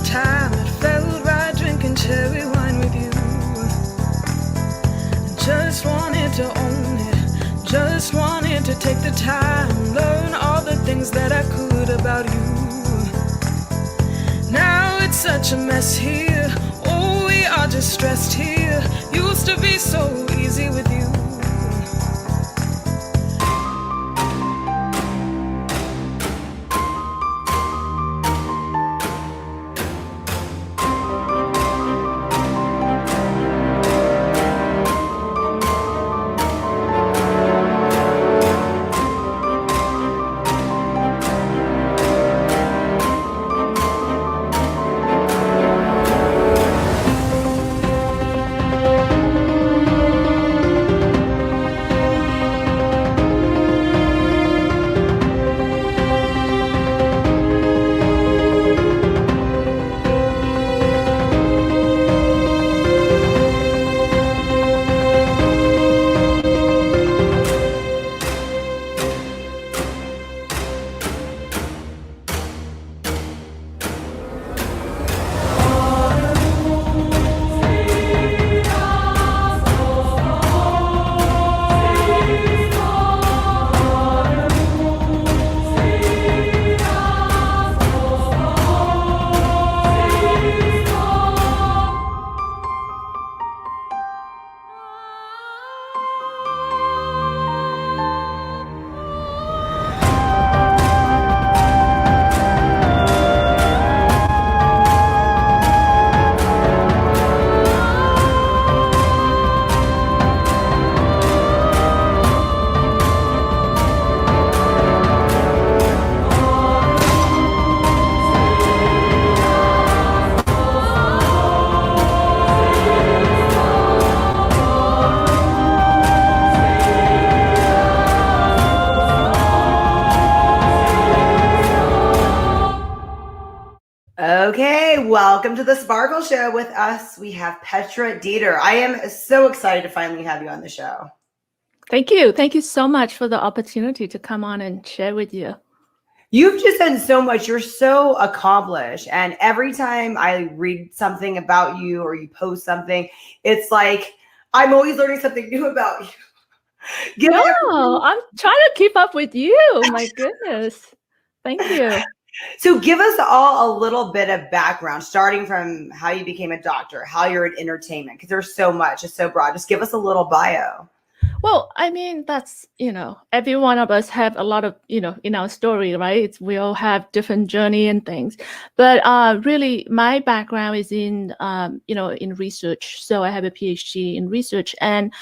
the time it felt right drinking cherry wine with you. Just wanted to own it, just wanted to take the time, learn all the things that I could about you. Now it's such a mess here, oh, we are just stressed here. Used to be so easy with you. Okay, welcome to the Sparkle Show. With us, we have Petra Deeter. I am so excited to finally have you on the show. Thank you. Thank you so much for the opportunity to come on and share with you. You've just done so much. You're so accomplished. And every time I read something about you or you post something, it's like I'm always learning something new about you. No, I'm trying to keep up with you. My goodness. Thank you. So give us all a little bit of background, starting from how you became a doctor, how you're in entertainment, because there's so much. It's so broad. Just give us a little bio. Well, I mean, that's, every one of us have a lot of, in our story, right? We all have different journey and things. But really, my background is in, in research. So I have a PhD in research. And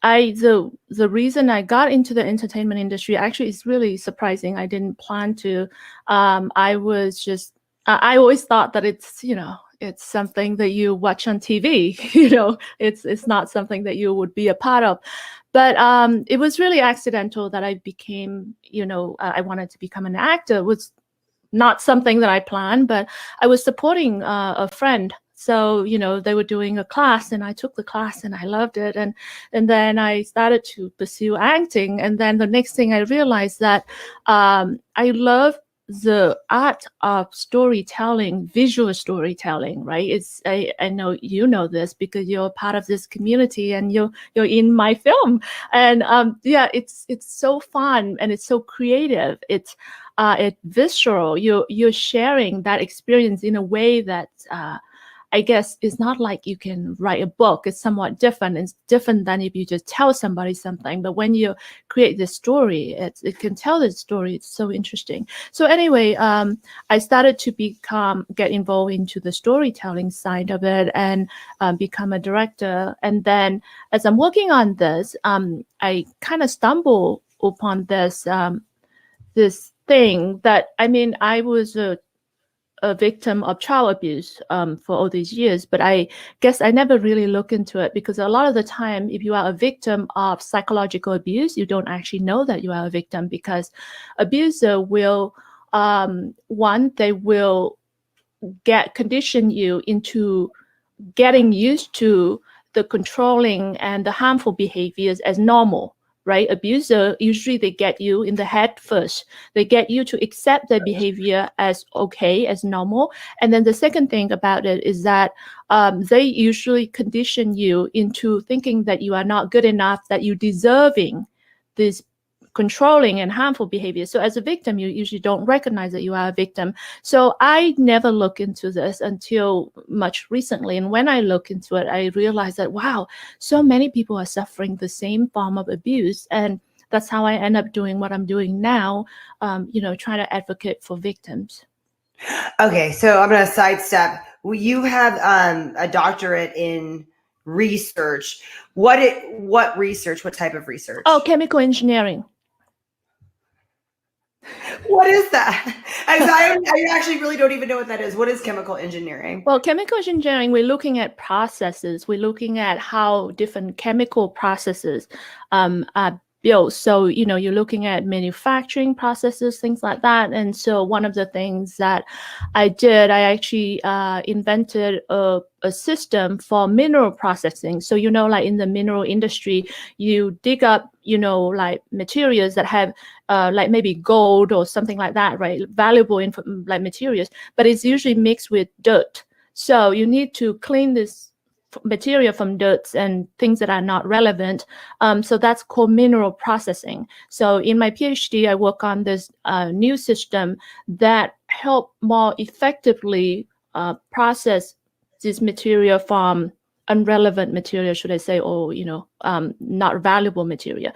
the reason I got into the entertainment industry actually is really surprising. I didn't plan to. I always thought that it's, it's something that you watch on TV. It's not something that you would be a part of. But it was really accidental that I became, I wanted to become an actor. It was not something that I planned, but I was supporting a friend. So, they were doing a class and I took the class and I loved it. And then I started to pursue acting. And then the next thing I realized that I love the art of storytelling, visual storytelling, right? I know you know this because you're part of this community and you're in my film. And it's so fun and it's so creative. It's visceral. You're sharing that experience in a way that I guess it's not like you can write a book. It's somewhat different. It's different than if you just tell somebody something. But when you create this story, it can tell this story. It's so interesting. So anyway, I started to get involved into the storytelling side of it and become a director. And then as I'm working on this, I kind of stumble upon this thing that, I was a victim of child abuse for all these years, but I guess I never really look into it because a lot of the time, if you are a victim of psychological abuse, you don't actually know that you are a victim because abuser will, they will condition you into getting used to the controlling and the harmful behaviors as normal, right? Abuser, usually they get you in the head first. They get you to accept their behavior as okay, as normal. And then the second thing about it is that they usually condition you into thinking that you are not good enough, that you're deserving this controlling and harmful behavior. So as a victim, you usually don't recognize that you are a victim. So I never look into this until much recently. And when I look into it, I realized that, wow, so many people are suffering the same form of abuse. And that's how I end up doing what I'm doing now, trying to advocate for victims. Okay, so I'm going to sidestep. You have a doctorate in research. What research? What type of research? Oh, chemical engineering. What is that? I actually really don't even know what that is. What is chemical engineering? Well, chemical engineering, we're looking at processes. We're looking at how different chemical processes are built. So, you're looking at manufacturing processes, things like that. And so one of the things that I did, I actually invented a system for mineral processing. So, like in the mineral industry, you dig up, like materials that have like maybe gold or something like that, right? Valuable like materials, but it's usually mixed with dirt. So you need to clean this material from dirt and things that are not relevant. So that's called mineral processing. So in my PhD, I work on this new system that help more effectively process this material from unrelevant material, should I say, or not valuable material.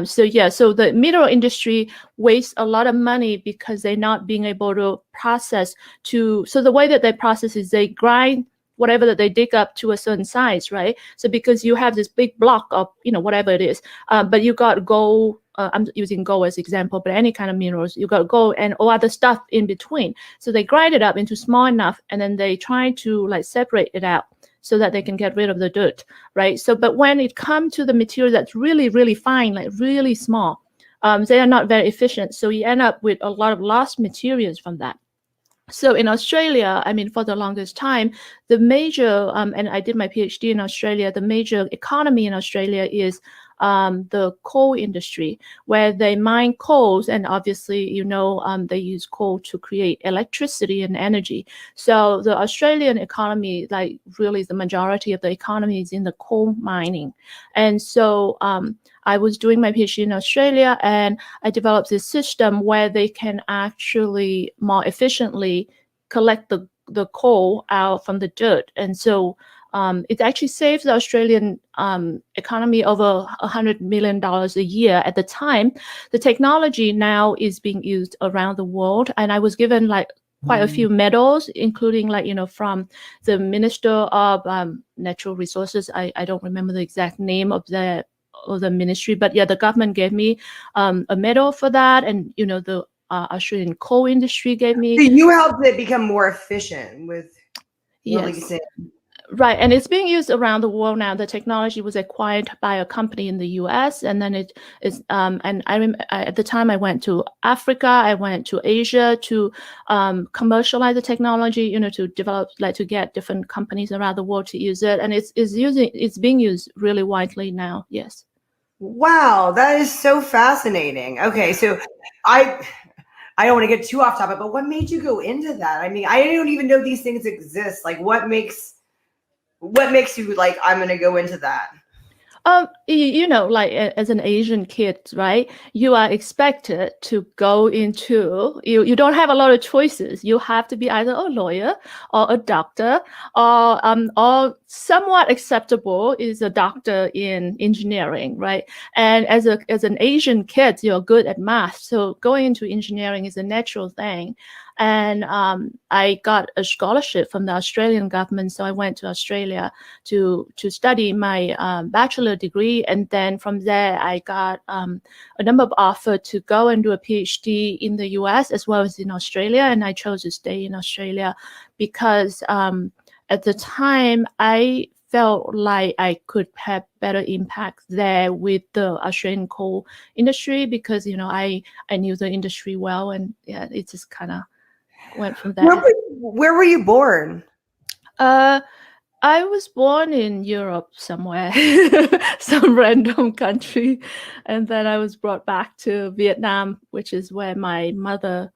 So the mineral industry wastes a lot of money because they're not being able to process so the way that they process is they grind whatever that they dig up to a certain size, right? So because you have this big block of whatever it is, but you got gold. I'm using gold as example, but any kind of minerals, you got gold and all other stuff in between. So they grind it up into small enough, and then they try to like separate it out so that they can get rid of the dirt, right? So, but when it comes to the material that's really, really fine, like really small, they are not very efficient. So you end up with a lot of lost materials from that. So in Australia, for the longest time, the major, and I did my PhD in Australia, the major economy in Australia is the coal industry, where they mine coals, and obviously, they use coal to create electricity and energy. So the Australian economy, like really the majority of the economy is in the coal mining. And so I was doing my PhD in Australia, and I developed this system where they can actually more efficiently collect the coal out from the dirt. And so it actually saves the Australian economy over $100 million a year at the time. The technology now is being used around the world. And I was given like quite a few medals, including from the Minister of Natural Resources. I don't remember the exact name of the ministry, but yeah, the government gave me a medal for that. And, the Australian coal industry gave me. So you helped it become more efficient with releasing. Right, and it's being used around the world now. The technology was acquired by a company in the U.S., and then it is. And at the time I went to Africa, I went to Asia to commercialize the technology. To develop, to get different companies around the world to use it, and it's being used really widely now. Yes. Wow, that is so fascinating. Okay, so I don't want to get too off topic, but what made you go into that? I don't even know these things exist. Like, what makes you like, I'm going to go into that? Like as an Asian kid, right? You are expected to go into, you don't have a lot of choices. You have to be either a lawyer or a doctor, or somewhat acceptable is a doctor in engineering, right? And as an Asian kid, you're good at math. So going into engineering is a natural thing. And I got a scholarship from the Australian government. So I went to Australia to study my bachelor degree. And then from there, I got a number of offers to go and do a PhD in the US as well as in Australia. And I chose to stay in Australia because at the time, I felt like I could have better impact there with the Australian coal industry because, I knew the industry well. And yeah, it just kind of went from there. Where were you born? I was born in Europe somewhere, some random country, and then I was brought back to Vietnam, which is where my mother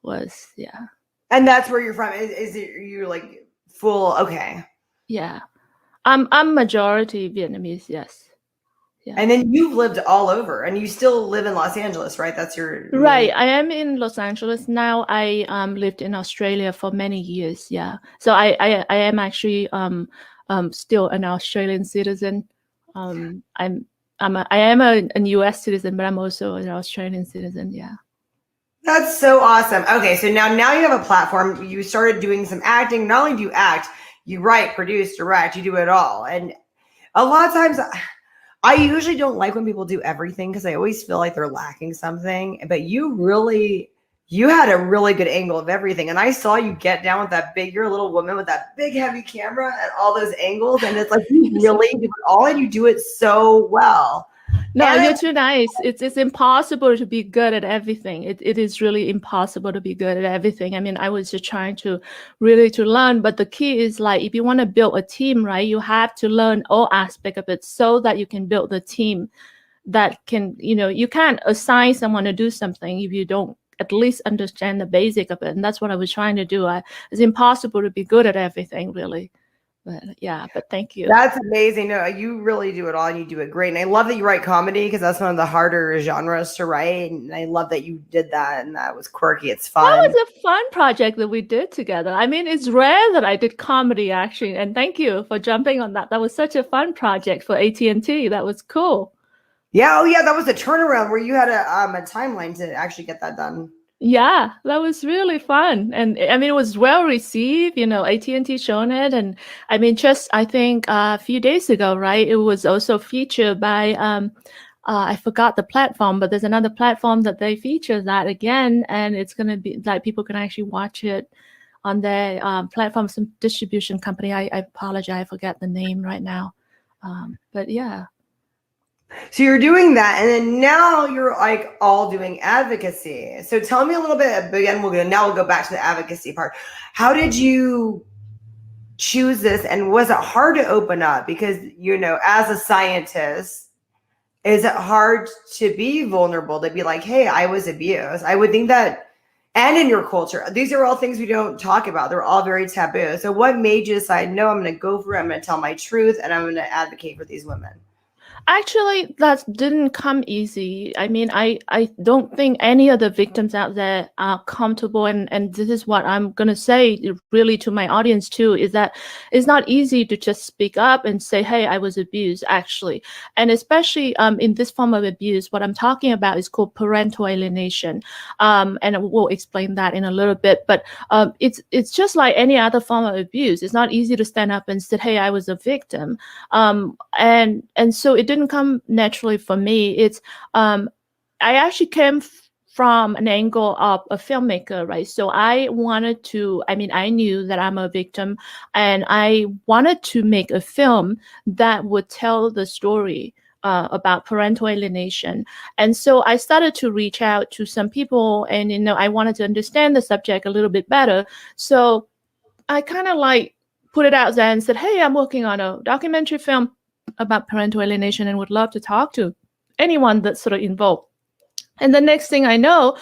was. Yeah. And that's where you're from. Is it you like full? Okay. Yeah. I'm majority Vietnamese, yes. Yeah. And then you've lived all over, and you still live in Los Angeles, right? That's your Right. I am in Los Angeles now. I lived in Australia for many years. Yeah. So I am actually still an Australian citizen. I am a US citizen, but I'm also an Australian citizen. Yeah. That's so awesome. Okay, so now you have a platform. You started doing some acting. Not only do you act, you write, produce, direct. You do it all. And a lot of times, I usually don't like when people do everything because I always feel like they're lacking something. But you had a really good angle of everything. And I saw you get down with that bigger little woman with that big heavy camera and all those angles. And it's like you really do it all, and you do it so well. No, And you're too nice. It's impossible to be good at everything. It is really impossible to be good at everything. I mean, I was just trying to learn, but the key is like if you want to build a team, right, you have to learn all aspects of it so that you can build the team that can, you can't assign someone to do something if you don't at least understand the basic of it. And that's what I was trying to do. It's impossible to be good at everything, really. But yeah, but thank you. That's amazing. No, you really do it all, and you do it great. And I love that you write comedy because that's one of the harder genres to write. And I love that you did that, and that was quirky. It's fun. That was a fun project that we did together. I mean, it's rare that I did comedy actually, and thank you for jumping on that. That was such a fun project for AT&T. That was cool. Yeah. Oh, yeah. That was a turnaround where you had a timeline to actually get that done. Yeah, that was really fun. And I mean, it was well received, AT&T shown it. And I mean, I think a few days ago, right, it was also featured by, I forgot the platform, but there's another platform that they feature that again. And it's going to be like people can actually watch it on their platform, some distribution company. I apologize, I forget the name right now. But yeah. So you're doing that, and then now you're like all doing advocacy. So tell me a little bit. Again, we'll go back to the advocacy part. How did you choose this, and was it hard to open up? Because as a scientist, is it hard to be vulnerable, to be like, "Hey, I was abused"? I would think that, and in your culture, these are all things we don't talk about. They're all very taboo. So what made you decide, no, I'm going to go for it. I'm going to tell my truth, and I'm going to advocate for these women? Actually, that didn't come easy. I mean, I don't think any of the victims out there are comfortable. And this is what I'm going to say really to my audience too, is that it's not easy to just speak up and say, hey, I was abused, actually. And especially in this form of abuse, what I'm talking about is called parental alienation. And we'll explain that in a little bit. But it's just like any other form of abuse. It's not easy to stand up and say, hey, I was a victim. And so it didn't come naturally for me. It's I actually came from an angle of a filmmaker, right? So I knew that I'm a victim, and I wanted to make a film that would tell the story about parental alienation. And so I started to reach out to some people, and I wanted to understand the subject a little bit better. So I kind of like put it out there and said, hey, I'm working on a documentary film about parental alienation and would love to talk to anyone that's sort of involved. And the next thing I know,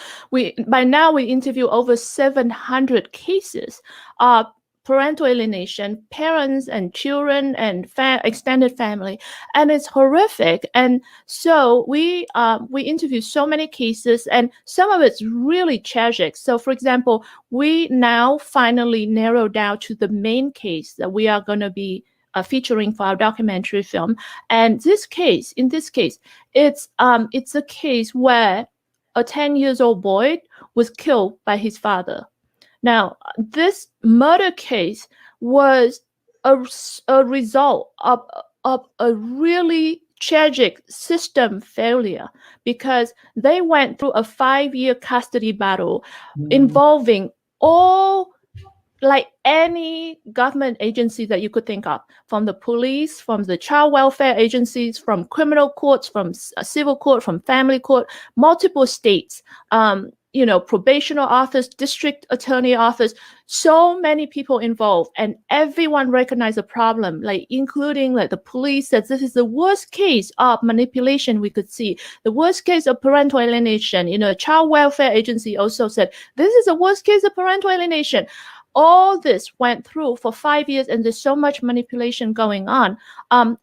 by now we interview over 700 cases of parental alienation, parents and children and extended family, and it's horrific. And so we interview so many cases, and some of it's really tragic. So, for example, we now finally narrowed down to the main case that we are going to be featuring for our documentary film. And in this case, it's a case where a 10-year-old boy was killed by his father. Now, this murder case was a result of a really tragic system failure, because they went through a 5-year custody battle involving any government agency that you could think of, from the police, from the child welfare agencies, from criminal courts, from civil court, from family court, multiple states. probationer office, district attorney office, so many people involved, and everyone recognized the problem, like including like the police said this is the worst case of manipulation we could see, the worst case of parental alienation. Child welfare agency also said this is the worst case of parental alienation. All this went through for 5 years, and there's so much manipulation going on.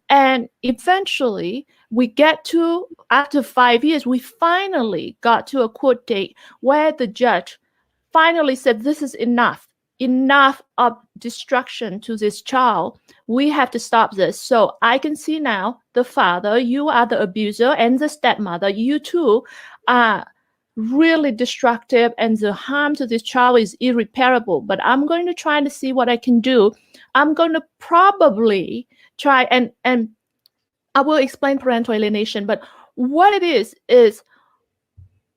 And eventually, we get to, after 5 years, we finally got to a court date where the judge finally said, this is enough of destruction to this child. We have to stop this. So I can see now the father, you are the abuser, and the stepmother, you too, are really destructive, and the harm to this child is irreparable. But I'm going to try to see what I can do. I'm going to probably try, and I will explain parental alienation, but what it is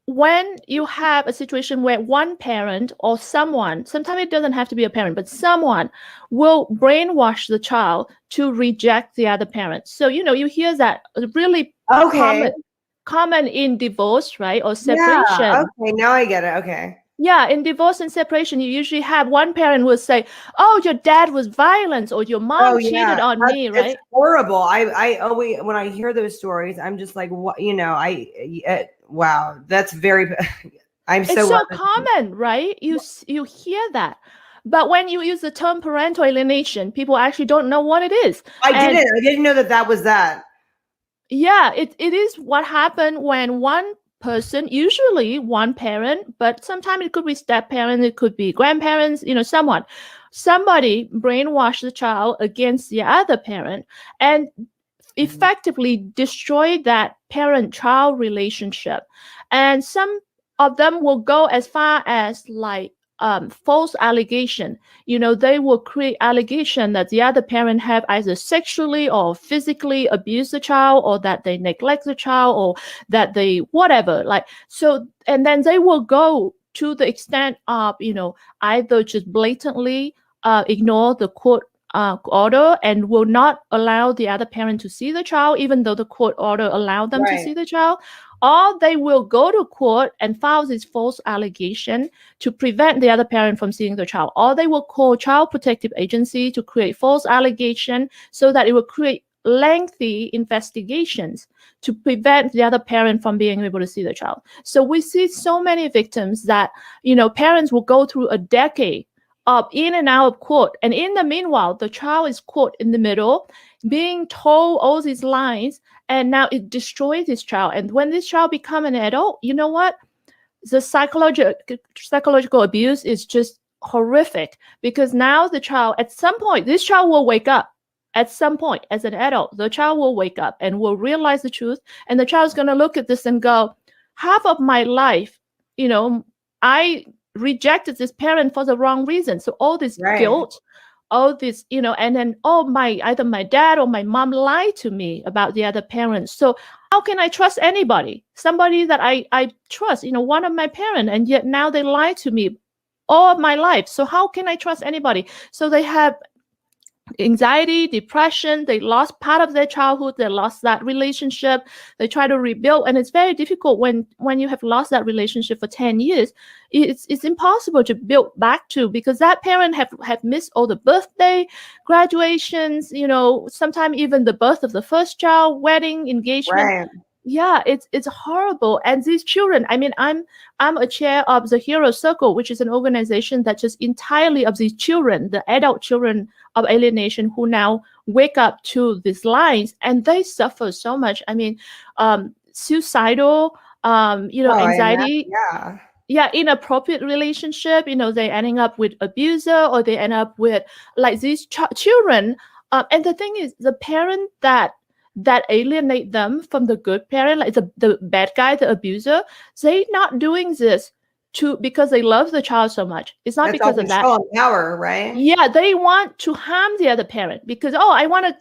when you have a situation where one parent or someone, sometimes it doesn't have to be a parent, but someone will brainwash the child to reject the other parent. So, you hear that really common in divorce, right? Or separation. Yeah, okay, now I get it. Okay. Yeah, in divorce and separation, you usually have one parent will say, "Oh, your dad was violent," or "Your mom cheated on me," right? It's horrible. I always, when I hear those stories, I'm just like, what? Wow, that's very. It's so common, right? You hear that, but when you use the term parental alienation, people actually don't know what it is. I didn't know that was that. Yeah, it is what happened when one person, usually one parent, but sometimes it could be step parent, it could be grandparents, somebody brainwashed the child against the other parent and effectively destroyed that parent-child relationship. And some of them will go as far as like false allegation. They will create allegation that the other parent have either sexually or physically abused the child, or that they neglect the child, or that they whatever. And then they will go to the extent of either just blatantly ignore the court order and will not allow the other parent to see the child, even though the court order allowed them to see the child. Or they will go to court and file this false allegation to prevent the other parent from seeing the child. Or they will call Child Protective Agency to create false allegation so that it will create lengthy investigations to prevent the other parent from being able to see the child. So we see so many victims that, parents will go through a decade of in and out of court. And in the meanwhile, the child is caught in the middle, being told all these lies, and now it destroys this child. And when this child becomes an adult, you know what? The psychological abuse is just horrific, because now the child, at some point, this child will wake up. At some point, as an adult, the child will wake up and will realize the truth. And the child's going to look at this and go, half of my life, I rejected this parent for the wrong reason. So all this guilt, all this, and then either my dad or my mom lied to me about the other parents. So how can I trust anybody? Somebody that I trust, one of my parents, and yet now they lied to me all of my life. So how can I trust anybody? So they have anxiety, depression, they lost part of their childhood, they lost that relationship, they try to rebuild, and it's very difficult when you have lost that relationship for 10 years. It's impossible to build back to, because that parent have missed all the birthday, graduations, sometimes even the birth of the first child, wedding, engagement. Right. Yeah, it's horrible. And these children, I'm a chair of the Hero Circle, which is an organization that just entirely of these children, the adult children of alienation, who now wake up to these lies, and they suffer so much. Suicidal, anxiety. Inappropriate relationship. They ending up with abuser, or they end up with like these children. And the thing is, the parent that alienate them from the good parent, like the bad guy, the abuser, they not doing this because they love the child so much. It's not because of that. Power, right? Yeah, they want to harm the other parent because I want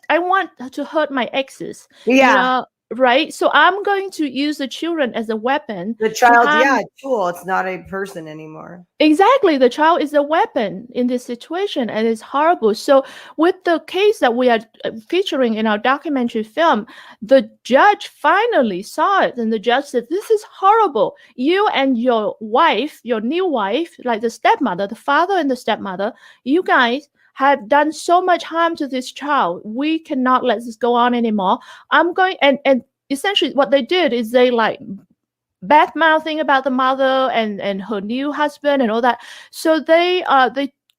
to hurt my exes. Yeah. right? So I'm going to use the children as a weapon. The child, yeah, tool. It's not a person anymore. Exactly. The child is a weapon in this situation, and it's horrible. So with the case that we are featuring in our documentary film, the judge finally saw it, and the judge said, this is horrible. You and your wife, your new wife, like the stepmother, the father and the stepmother, you guys have done so much harm to this child. We cannot let this go on anymore. I'm going, and essentially what they did is they like bad mouthing about the mother and her new husband and all that. So they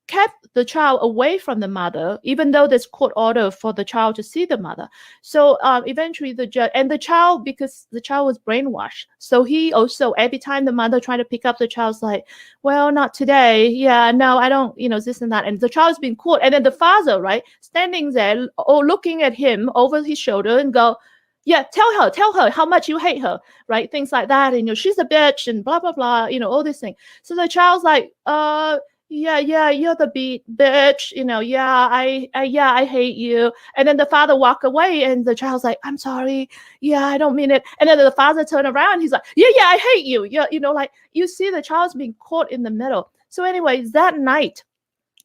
kept the child away from the mother, even though there's court order for the child to see the mother. So eventually the judge and the child, because the child was brainwashed, so he also, every time the mother tried to pick up the child's like, well, not today. Yeah, no, I don't, this and that. And the child's been caught. And then the father, right, standing there or looking at him over his shoulder and go, yeah, tell her how much you hate her, right? Things like that. And, she's a bitch and blah, blah, blah, all these things. So the child's like, yeah, you're the bitch, yeah, I hate you. And then the father walk away and the child's like, I'm sorry. Yeah, I don't mean it. And then the father turn around. He's like, yeah, I hate you. Yeah, like you see the child's being caught in the middle. So anyways, that night,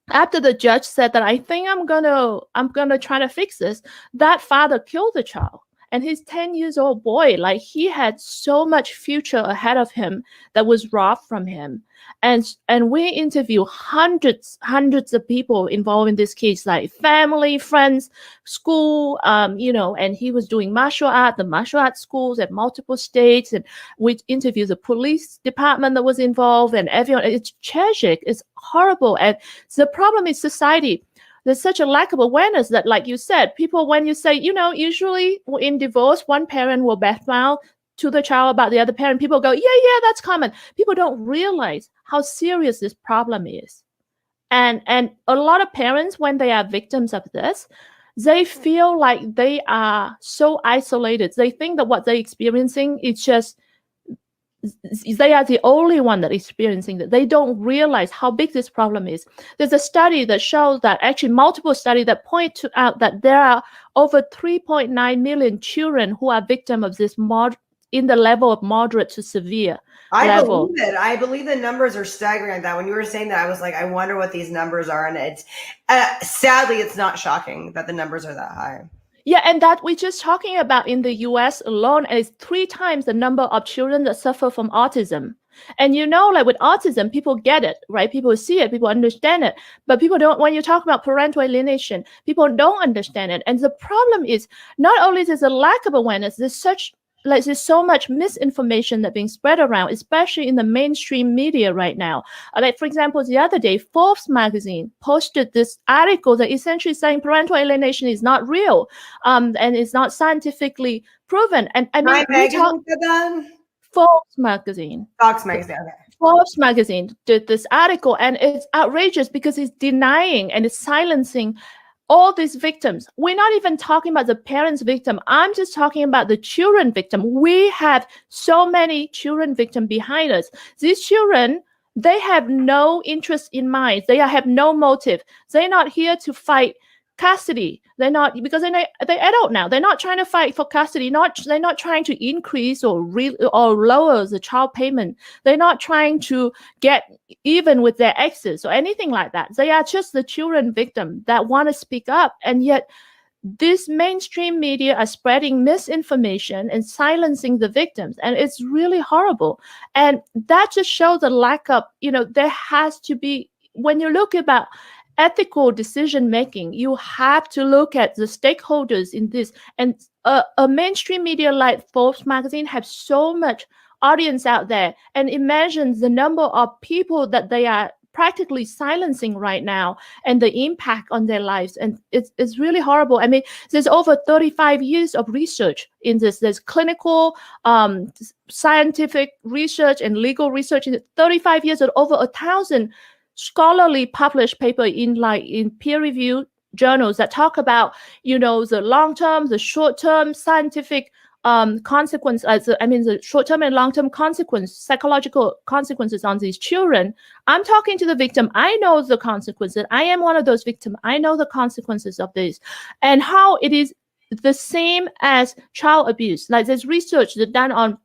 after the judge said that, I think I'm gonna try to fix this, that father killed the child. And his 10-year-old boy, like he had so much future ahead of him that was robbed from him. And we interview hundreds of people involved in this case, like family, friends, school, and he was doing the martial arts schools at multiple states. And we interviewed the police department that was involved and everyone. It's tragic. It's horrible. And the problem is society. There's such a lack of awareness that, like you said, people, when you say, usually in divorce, one parent will badmouth to the child about the other parent. People go, yeah, that's common. People don't realize how serious this problem is. And a lot of parents, when they are victims of this, they feel like they are so isolated. They think that what they're experiencing is just, they are the only one that is experiencing that. They don't realize how big this problem is. There's a study that shows that, actually multiple studies that point out that there are over 3.9 million children who are victims of this in the level of moderate to severe level. Believe it. I believe the numbers are staggering like that. When you were saying that, I was like, I wonder what these numbers are. And it's sadly, it's not shocking that the numbers are that high. Yeah, and that we're just talking about in the US alone, and it's 3 times the number of children that suffer from autism. And like with autism, people get it, right? People see it, people understand it. But people don't, when you talk about parental alienation, people don't understand it. And the problem is, not only is there a lack of awareness, there's so much misinformation that being spread around, especially in the mainstream media right now. Like, for example, the other day, Forbes magazine posted this article that essentially saying parental alienation is not real, and it's not scientifically proven. And I mean, Forbes magazine. Fox magazine. Okay. Forbes magazine did this article, and it's outrageous because it's denying and it's silencing all these victims. We're not even talking about the parents victim. I'm just talking about the children victim. We have so many children victim behind us. These children, they have no interest in mind. They have no motive. They're not here to fight custody. They're not, because they're adult now. They're not trying to fight for custody. They're not trying to increase or lower the child payment. They're not trying to get even with their exes or anything like that. They are just the children victim that want to speak up. And yet this mainstream media are spreading misinformation and silencing the victims. And it's really horrible. And that just shows the lack of, there has to be, when you look about ethical decision making, you have to look at the stakeholders in this. And a mainstream media like Forbes magazine have so much audience out there, and imagine the number of people that they are practically silencing right now and the impact on their lives. And it's really horrible. I mean, there's over 35 years of research in this. There's clinical, scientific research and legal research in 35 years, and over 1,000 scholarly published paper in peer-reviewed journals that talk about, the long-term, the short-term scientific the short-term and long-term psychological consequences on these children. I'm talking to the victim. I know the consequences. I am one of those victims. I know the consequences of this and how it is the same as child abuse. Like there's research that done on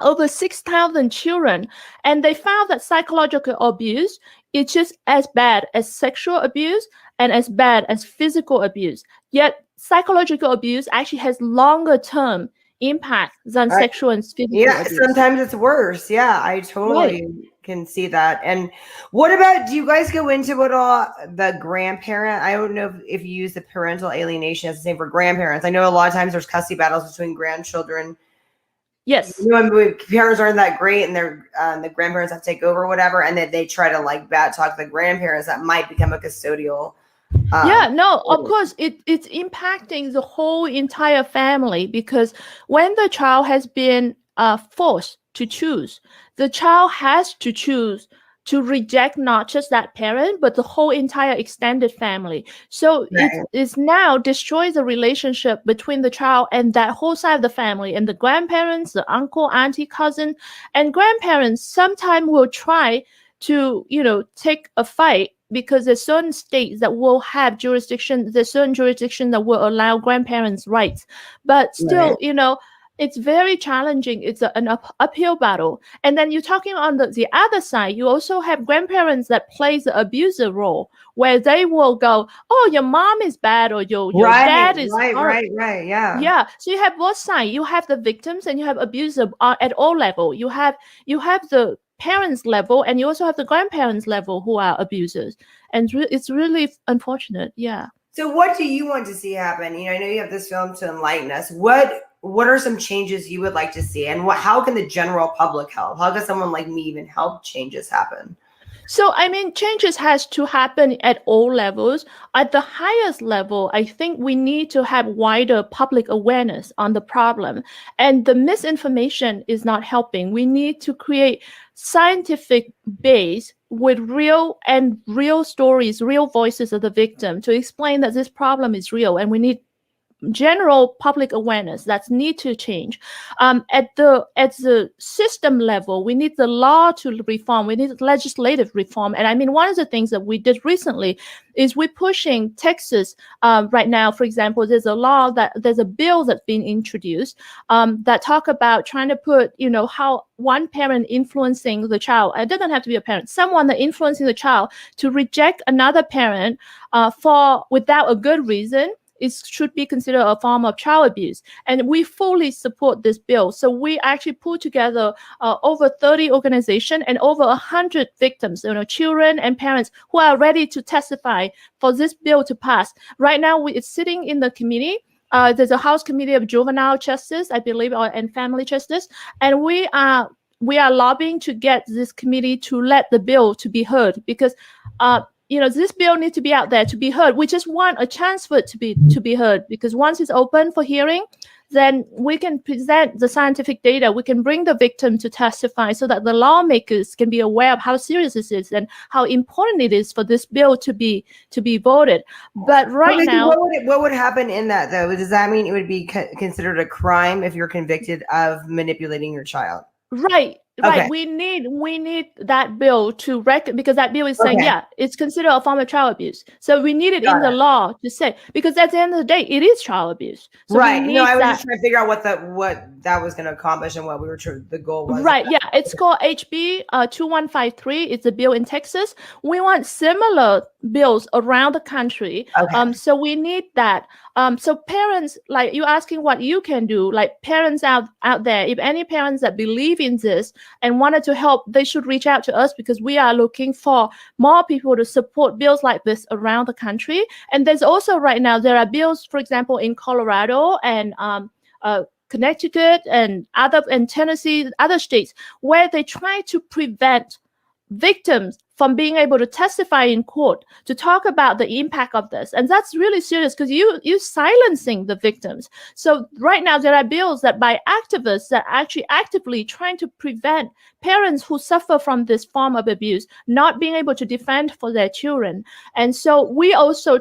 over 6,000 children, and they found that psychological abuse is just as bad as sexual abuse and as bad as physical abuse. Yet psychological abuse actually has longer term impact than sexual and physical abuse. Sometimes it's worse. Yeah, I totally can see that. And what about, do you guys go into what all the grandparent? I don't know if you use the parental alienation as the same for grandparents. I know a lot of times there's custody battles between grandchildren. Yes. You know, when parents aren't that great and they're the grandparents have to take over or whatever, and then they try to like bad talk the grandparents, that might become a custodial. Of course, it's impacting the whole entire family, because when the child has been forced to choose, the child has to choose to reject not just that parent, but the whole entire extended family. So it now destroys the relationship between the child and that whole side of the family, and the grandparents, the uncle, auntie, cousin, and grandparents sometimes will try to, take a fight, because there's certain states that will have jurisdiction, there's certain jurisdiction that will allow grandparents' rights. But still, it's very challenging. It's an uphill battle. And then you're talking on the other side, you also have grandparents that play the abuser role, where they will go, oh, your mom is bad, or your dad is right. Yeah. So you have both sides. You have the victims and you have abuser at all level. You have the parents level, and you also have the grandparents level who are abusers. And it's really unfortunate. Yeah. So what do you want to see happen? I know you have this film to enlighten us. What are some changes you would like to see, and how can the general public help? How can someone like me even help changes happen? So, changes has to happen at all levels. At the highest level, I think we need to have wider public awareness on the problem. And the misinformation is not helping. We need to create scientific base with real stories, real voices of the victim to explain that this problem is real, and we need general public awareness that need to change. At the system level, we need the law to reform. We need legislative reform. And one of the things that we did recently is we're pushing Texas right now. For example, there's a bill that's been introduced that talk about trying to put, how one parent influencing the child. It doesn't have to be a parent. Someone that influencing the child to reject another parent without a good reason. It should be considered a form of child abuse. And we fully support this bill. So we actually put together over 30 organizations and over 100 victims, children and parents who are ready to testify for this bill to pass. Right now, it's sitting in the committee. There's a House Committee of Juvenile Justice, I believe, and Family Justice. And we are lobbying to get this committee to let the bill to be heard, because this bill needs to be out there to be heard. We just want a chance for it to be heard, because once it's open for hearing, then we can present the scientific data. We can bring the victim to testify, so that the lawmakers can be aware of how serious this is and how important it is for this bill to be voted. But now, what would happen in that, though? Does that mean it would be considered a crime if you're convicted of manipulating your child? Right. Okay. We need that bill to because that bill is saying, it's considered a form of child abuse. So we need it in the law to say, because at the end of the day, it is child abuse. So right. No, I was just trying to figure out what that was going to accomplish and what the goal was. Right. Yeah. It's called HB 2153. It's a bill in Texas. We want similar bills around the country. Okay. So we need that. So parents, like you asking what you can do, like parents out there, if any parents that believe in this and wanted to help, they should reach out to us, because we are looking for more people to support bills like this around the country. And there's also right now, there are bills, for example, in Colorado and Connecticut and Tennessee, other states, where they try to prevent victims from being able to testify in court to talk about the impact of this. And that's really serious, because you're silencing the victims. So right now there are bills that by activists that actually actively trying to prevent parents who suffer from this form of abuse not being able to defend for their children. And so we also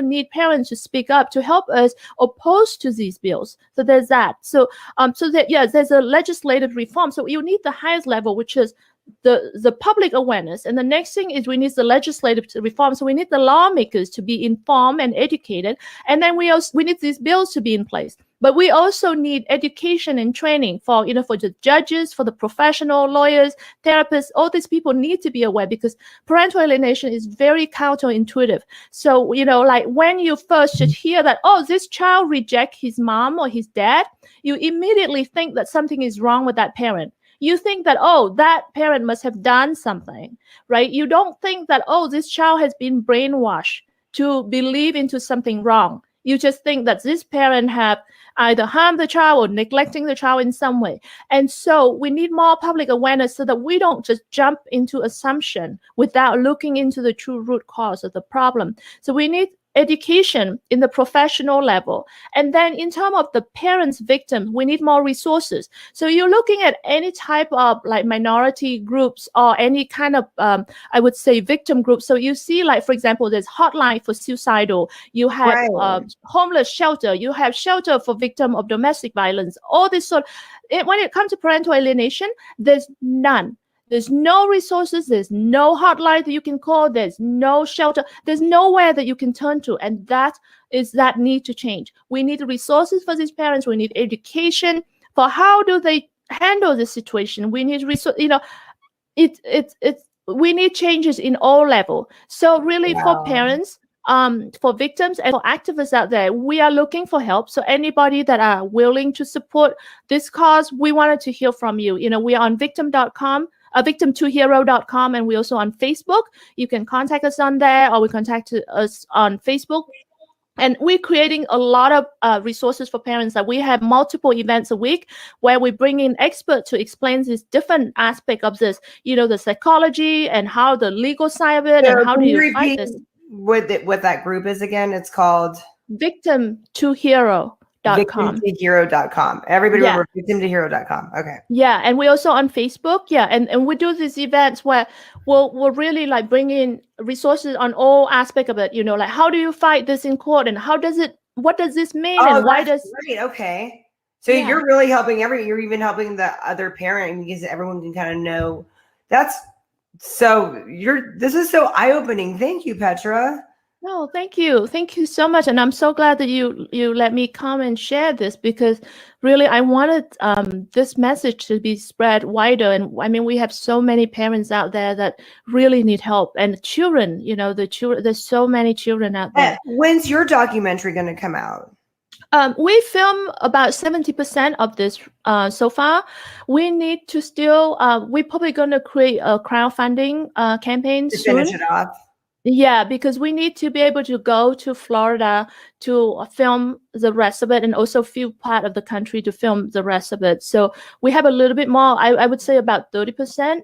need parents to speak up to help us oppose to these bills. So there's that. So there's a legislative reform. So you need the highest level, which is the public awareness, and the next thing is we need the legislative reform. So we need the lawmakers to be informed and educated, and then we need these bills to be in place. But we also need education and training for for the judges, for the professional lawyers, therapists. All these people need to be aware, because parental alienation is very counterintuitive. So like when you first should hear that, oh, this child rejects his mom or his dad, you immediately think that something is wrong with that parent. You think that, oh, that parent must have done something, right? You don't think that, oh, this child has been brainwashed to believe into something wrong. You just think that this parent have either harmed the child or neglecting the child in some way. And so we need more public awareness so that we don't just jump into assumption without looking into the true root cause of the problem. So we need education in the professional level. And then in terms of the parents, victims, we need more resources. So you're looking at any type of like minority groups or any kind of, I would say, victim groups. So you see, like, for example, there's hotline for suicidal. You have homeless shelter. You have shelter for victim of domestic violence. All this sort. When it comes to parental alienation, there's none. There's no resources. There's no hotline that you can call. There's no shelter. There's nowhere that you can turn to. And that need to change. We need resources for these parents. We need education for how do they handle this situation. We need we need changes in all levels. So really for parents, for victims and for activists out there, we are looking for help. So anybody that are willing to support this cause, we wanted to hear from you. We are on victim.com. Victim2hero.com, and we're also on Facebook. You can contact us on there, or we contact us on Facebook. And we're creating a lot of resources for parents. That we have multiple events a week where we bring in experts to explain this different aspect of this, the psychology and how the legal side of it, and how do you fight this. What that group is again? It's called Victim2hero.com. Victim2hero.com. Everybody remember victim2hero.com. Okay. Yeah, and we're also on Facebook. Yeah, and we do these events where we'll really like bring in resources on all aspects of it. Like how do you fight this in court, and what does this mean, and why does? Great. Okay. So you're really helping you're even helping the other parent, because everyone can kind of know. This is so eye-opening. Thank you, Petra. No, thank you. Thank you so much. And I'm so glad that you let me come and share this, because really I wanted this message to be spread wider. And I mean, we have so many parents out there that really need help, and children, there's so many children out there. When's your documentary going to come out? We film about 70% of this so far. We need to still, we're probably going to create a crowdfunding campaign to soon. Finish it off. Yeah, because we need to be able to go to Florida to film the rest of it, and also a few part of the country to film the rest of it. So we have a little bit more, I would say about 30%,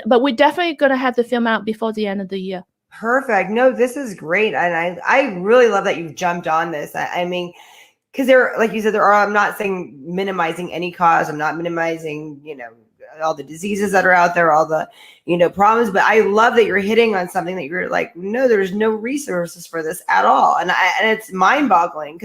but we're definitely going to have the film out before the end of the year. Perfect. No, this is great. And I really love that you've jumped on this. I mean, because like you said, I'm not saying minimizing any cause. I'm not minimizing, all the diseases that are out there, all the, problems. But I love that you're hitting on something that you're like, no, there's no resources for this at all. And it's mind boggling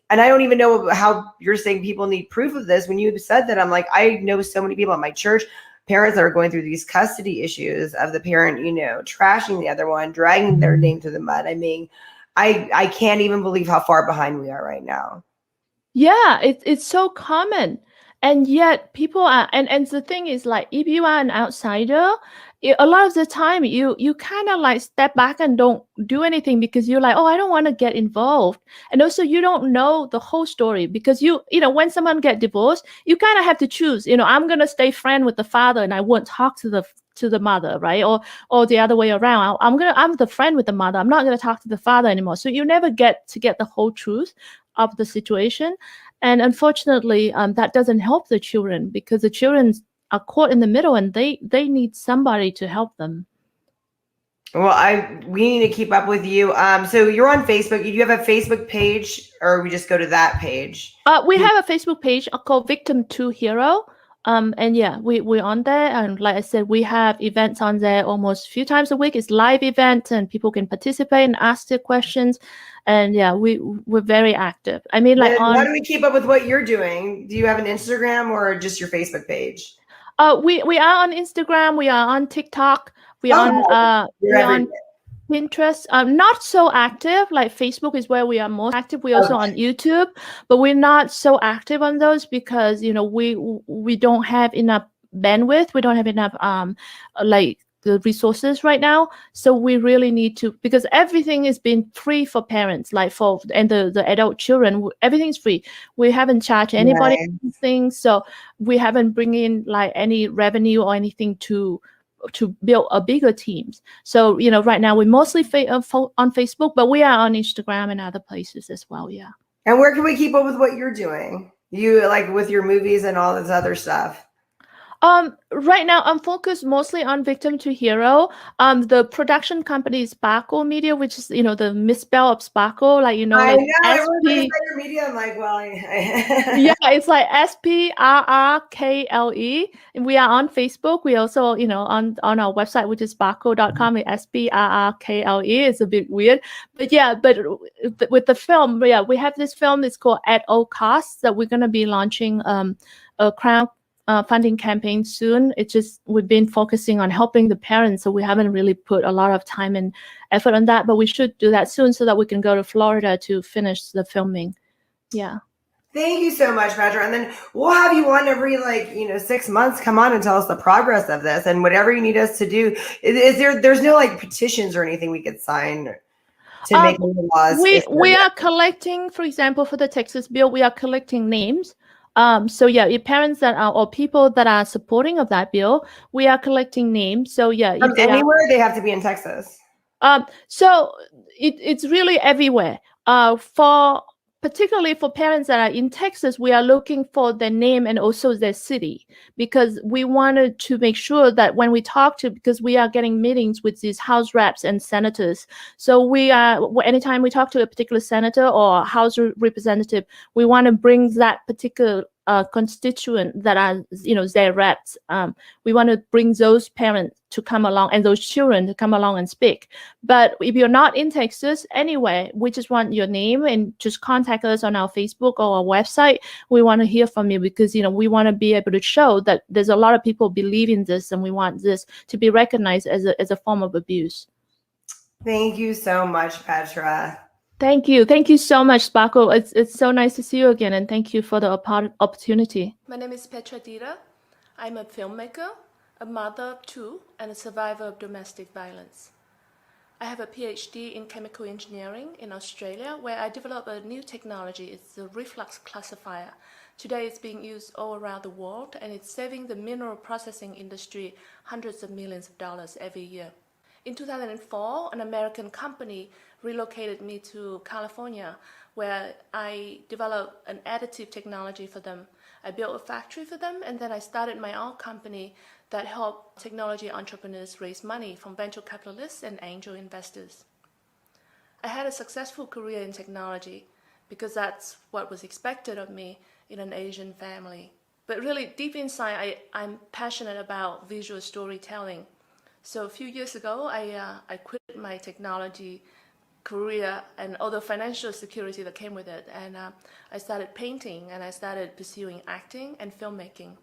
and I don't even know how you're saying people need proof of this. When you said that, I'm like, I know so many people in my church, parents that are going through these custody issues of the parent, trashing the other one, dragging their name through the mud. I mean, I can't even believe how far behind we are right now. Yeah, it's so common. And yet people are, and the thing is, like, if you are an outsider, a lot of the time you kind of like step back and don't do anything, because you're like, oh, I don't want to get involved. And also you don't know the whole story, because when someone get divorced, you kind of have to choose, I'm going to stay friend with the father and I won't talk to the mother, right? Or the other way around. I'm the friend with the mother. I'm not going to talk to the father anymore. So you never get the whole truth of the situation. And unfortunately, that doesn't help the children, because the children are caught in the middle, and they need somebody to help them. Well, we need to keep up with you. So you're on Facebook. Do you have a Facebook page, or we just go to that page? We have a Facebook page called Victim2Hero. And yeah, we're on there. And like I said, we have events on there almost a few times a week. It's live event, and people can participate and ask their questions. And yeah, we're very active. I mean, like, how do we keep up with what you're doing? Do you have an Instagram or just your Facebook page? We are on Instagram. We are on TikTok. We are on You're we are on everywhere. Pinterest. Not so active. Like Facebook is where we are most active. We also on YouTube, but we're not so active on those because we don't have enough bandwidth. We don't have enough like the resources right now. So we really need to, because everything is being free for parents, like and the adult children, everything's free. We haven't charged anybody anything, so we haven't bring in like any revenue or anything to build a bigger teams. So right now we're mostly on Facebook, but we are on Instagram and other places as well. Yeah. And where can we keep up with what you're doing? You like with your movies and all this other stuff? Right now I'm focused mostly on Victim to Hero. The production company is Sparkle Media, which is the misspell of Sparkle, like I know everyone's SP. your media. I'm like, well, yeah, it's like SPRRKLE, and we are on Facebook. We also on our website, which is sparkle.com. SPRRKLE. It's a bit weird, but yeah, but with the film, yeah, we have this film. It's called At All Costs, that we're gonna be launching a funding campaign soon. It's just we've been focusing on helping the parents, so we haven't really put a lot of time and effort on that, but we should do that soon so that we can go to Florida to finish the filming. Yeah. Thank you so much, Petra. And then we'll have you on every 6 months. Come on and tell us the progress of this and whatever you need us to do. There's no like petitions or anything we could sign to make new laws? We are collecting, for example, for the Texas bill, we are collecting names. So yeah, if parents that are or people that are supporting of that bill, we are collecting names. So yeah, from anywhere, they have to be in Texas. So it's really everywhere. Particularly for parents that are in Texas, we are looking for their name and also their city, because we wanted to make sure that when we talk to, because we are getting meetings with these House reps and senators. So we are, anytime we talk to a particular senator or House representative, we want to bring that particular constituent that are, their reps. We want to bring those parents to come along and those children to come along and speak. But if you're not in Texas, anyway, we just want your name and just contact us on our Facebook or our website. We want to hear from you because, we want to be able to show that there's a lot of people believe in this, and we want this to be recognized as a form of abuse. Thank you so much, Petra. Thank you. Thank you so much, Sparkle. It's so nice to see you again, and thank you for the opportunity. My name is Petra Deeter. I'm a filmmaker, a mother of two, and a survivor of domestic violence. I have a PhD in chemical engineering in Australia, where I developed a new technology. It's the reflux classifier. Today it's being used all around the world, and it's saving the mineral processing industry hundreds of millions of dollars every year. In 2004, an American company relocated me to California, where I developed an additive technology for them. I built a factory for them, and then I started my own company that helped technology entrepreneurs raise money from venture capitalists and angel investors. I had a successful career in technology because that's what was expected of me in an Asian family. But really, deep inside, I'm passionate about visual storytelling. So a few years ago, I quit my technology career and all the financial security that came with it, and I started painting, and I started pursuing acting and filmmaking.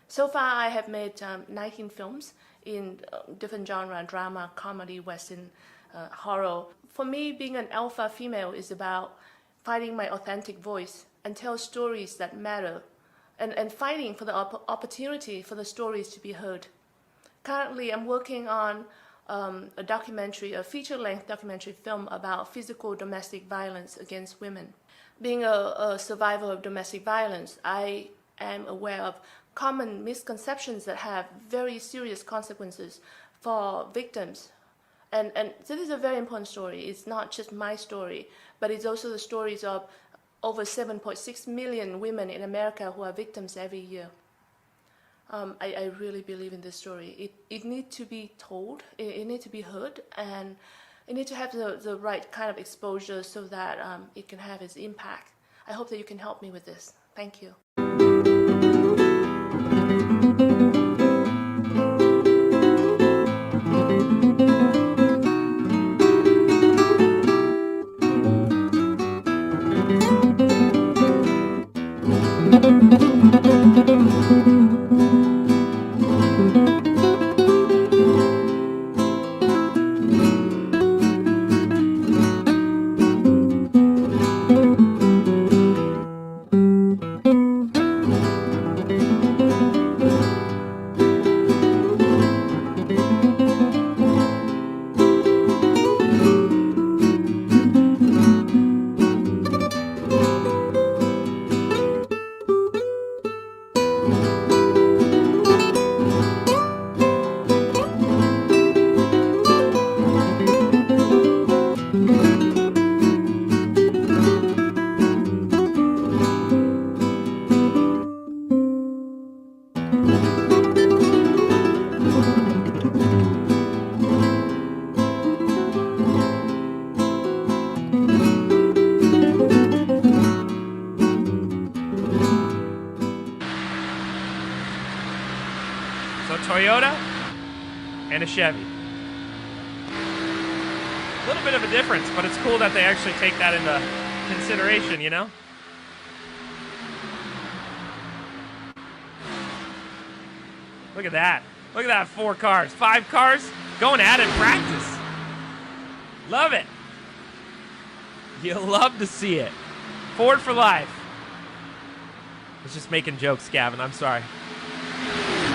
So far, I have made 19 films in different genres: drama, comedy, western, horror. For me, being an alpha female is about finding my authentic voice and tell stories that matter, and fighting for the opportunity for the stories to be heard. Currently, I'm working on a feature-length documentary film about physical domestic violence against women. Being a survivor of domestic violence, I am aware of common misconceptions that have very serious consequences for victims. And so this is a very important story. It's not just my story, but it's also the stories of over 7.6 million women in America who are victims every year. I really believe in this story. It needs to be told, it needs to be heard, and it needs to have the right kind of exposure so that it can have its impact. I hope that you can help me with this. Thank you. Toyota and a Chevy. A little bit of a difference, but it's cool that they actually take that into consideration, you know? Look at that. Look at that, 4 cars. 5 cars going at it in practice. Love it. You love to see it. Ford for life. I was just making jokes, Gavin. I'm sorry.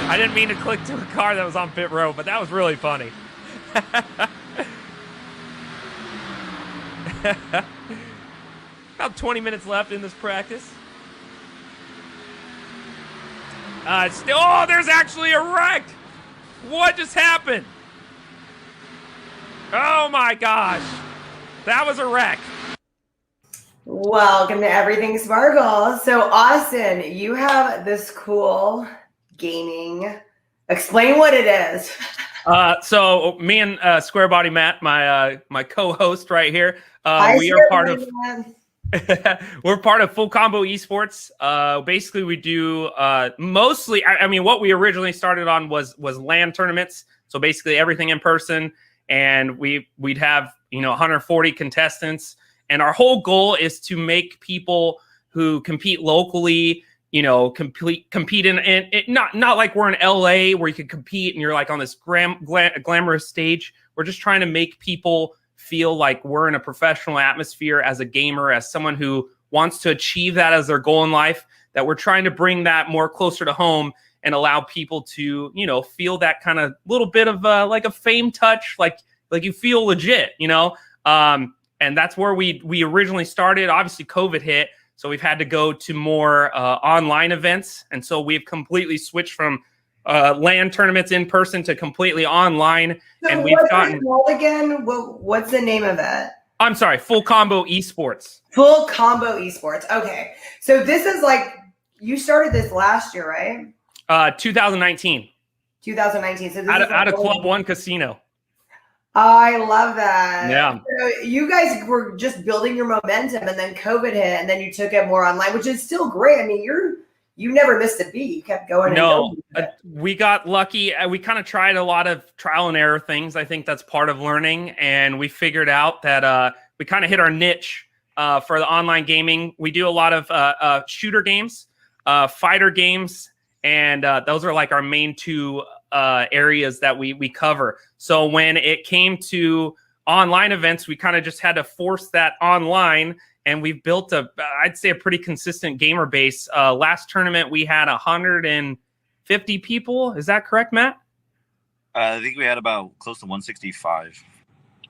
I didn't mean to click to a car that was on pit road, but that was really funny. About 20 minutes left in this practice. Oh, there's actually a wreck. What just happened? Oh my gosh. That was a wreck. Welcome to Everything Sparkle. So Austin, you have this cool gaming. Explain what it is. So me and SquareBody Matt, my co-host right here, we are part of we're part of Full Combo Esports. Basically, we do mostly. I mean, what we originally started on was LAN tournaments. So basically, everything in person, and we'd have 140 contestants, and our whole goal is to make people who compete locally, compete in, and not like we're in LA where you can compete and you're like on this glamorous stage. We're just trying to make people feel like we're in a professional atmosphere as a gamer, as someone who wants to achieve that as their goal in life, that we're trying to bring that more closer to home and allow people to, feel that kind of little bit of like a fame touch, like you feel legit, and that's where we originally started. Obviously COVID hit, so we've had to go to more online events. And so we've completely switched from LAN tournaments in person to completely online. So and we've gotten again. What's the name of that? I'm sorry, Full Combo Esports. Full Combo Esports. Okay, so this is like you started this last year, right? 2019. 2019. So this out of Club One Casino. I love that. Yeah. So you guys were just building your momentum, and then COVID hit, and then you took it more online, which is still great. I mean, you never missed a beat. You kept going. No, we got lucky. We kind of tried a lot of trial and error things. I think that's part of learning. And we figured out that we kind of hit our niche for the online gaming. We do a lot of shooter games, fighter games, and those are like our main 2 areas that we cover. So when it came to online events, we kind of just had to force that online. And we've built I'd say a pretty consistent gamer base. Last tournament, we had 150 people. Is that correct, Matt? I think we had about close to 165.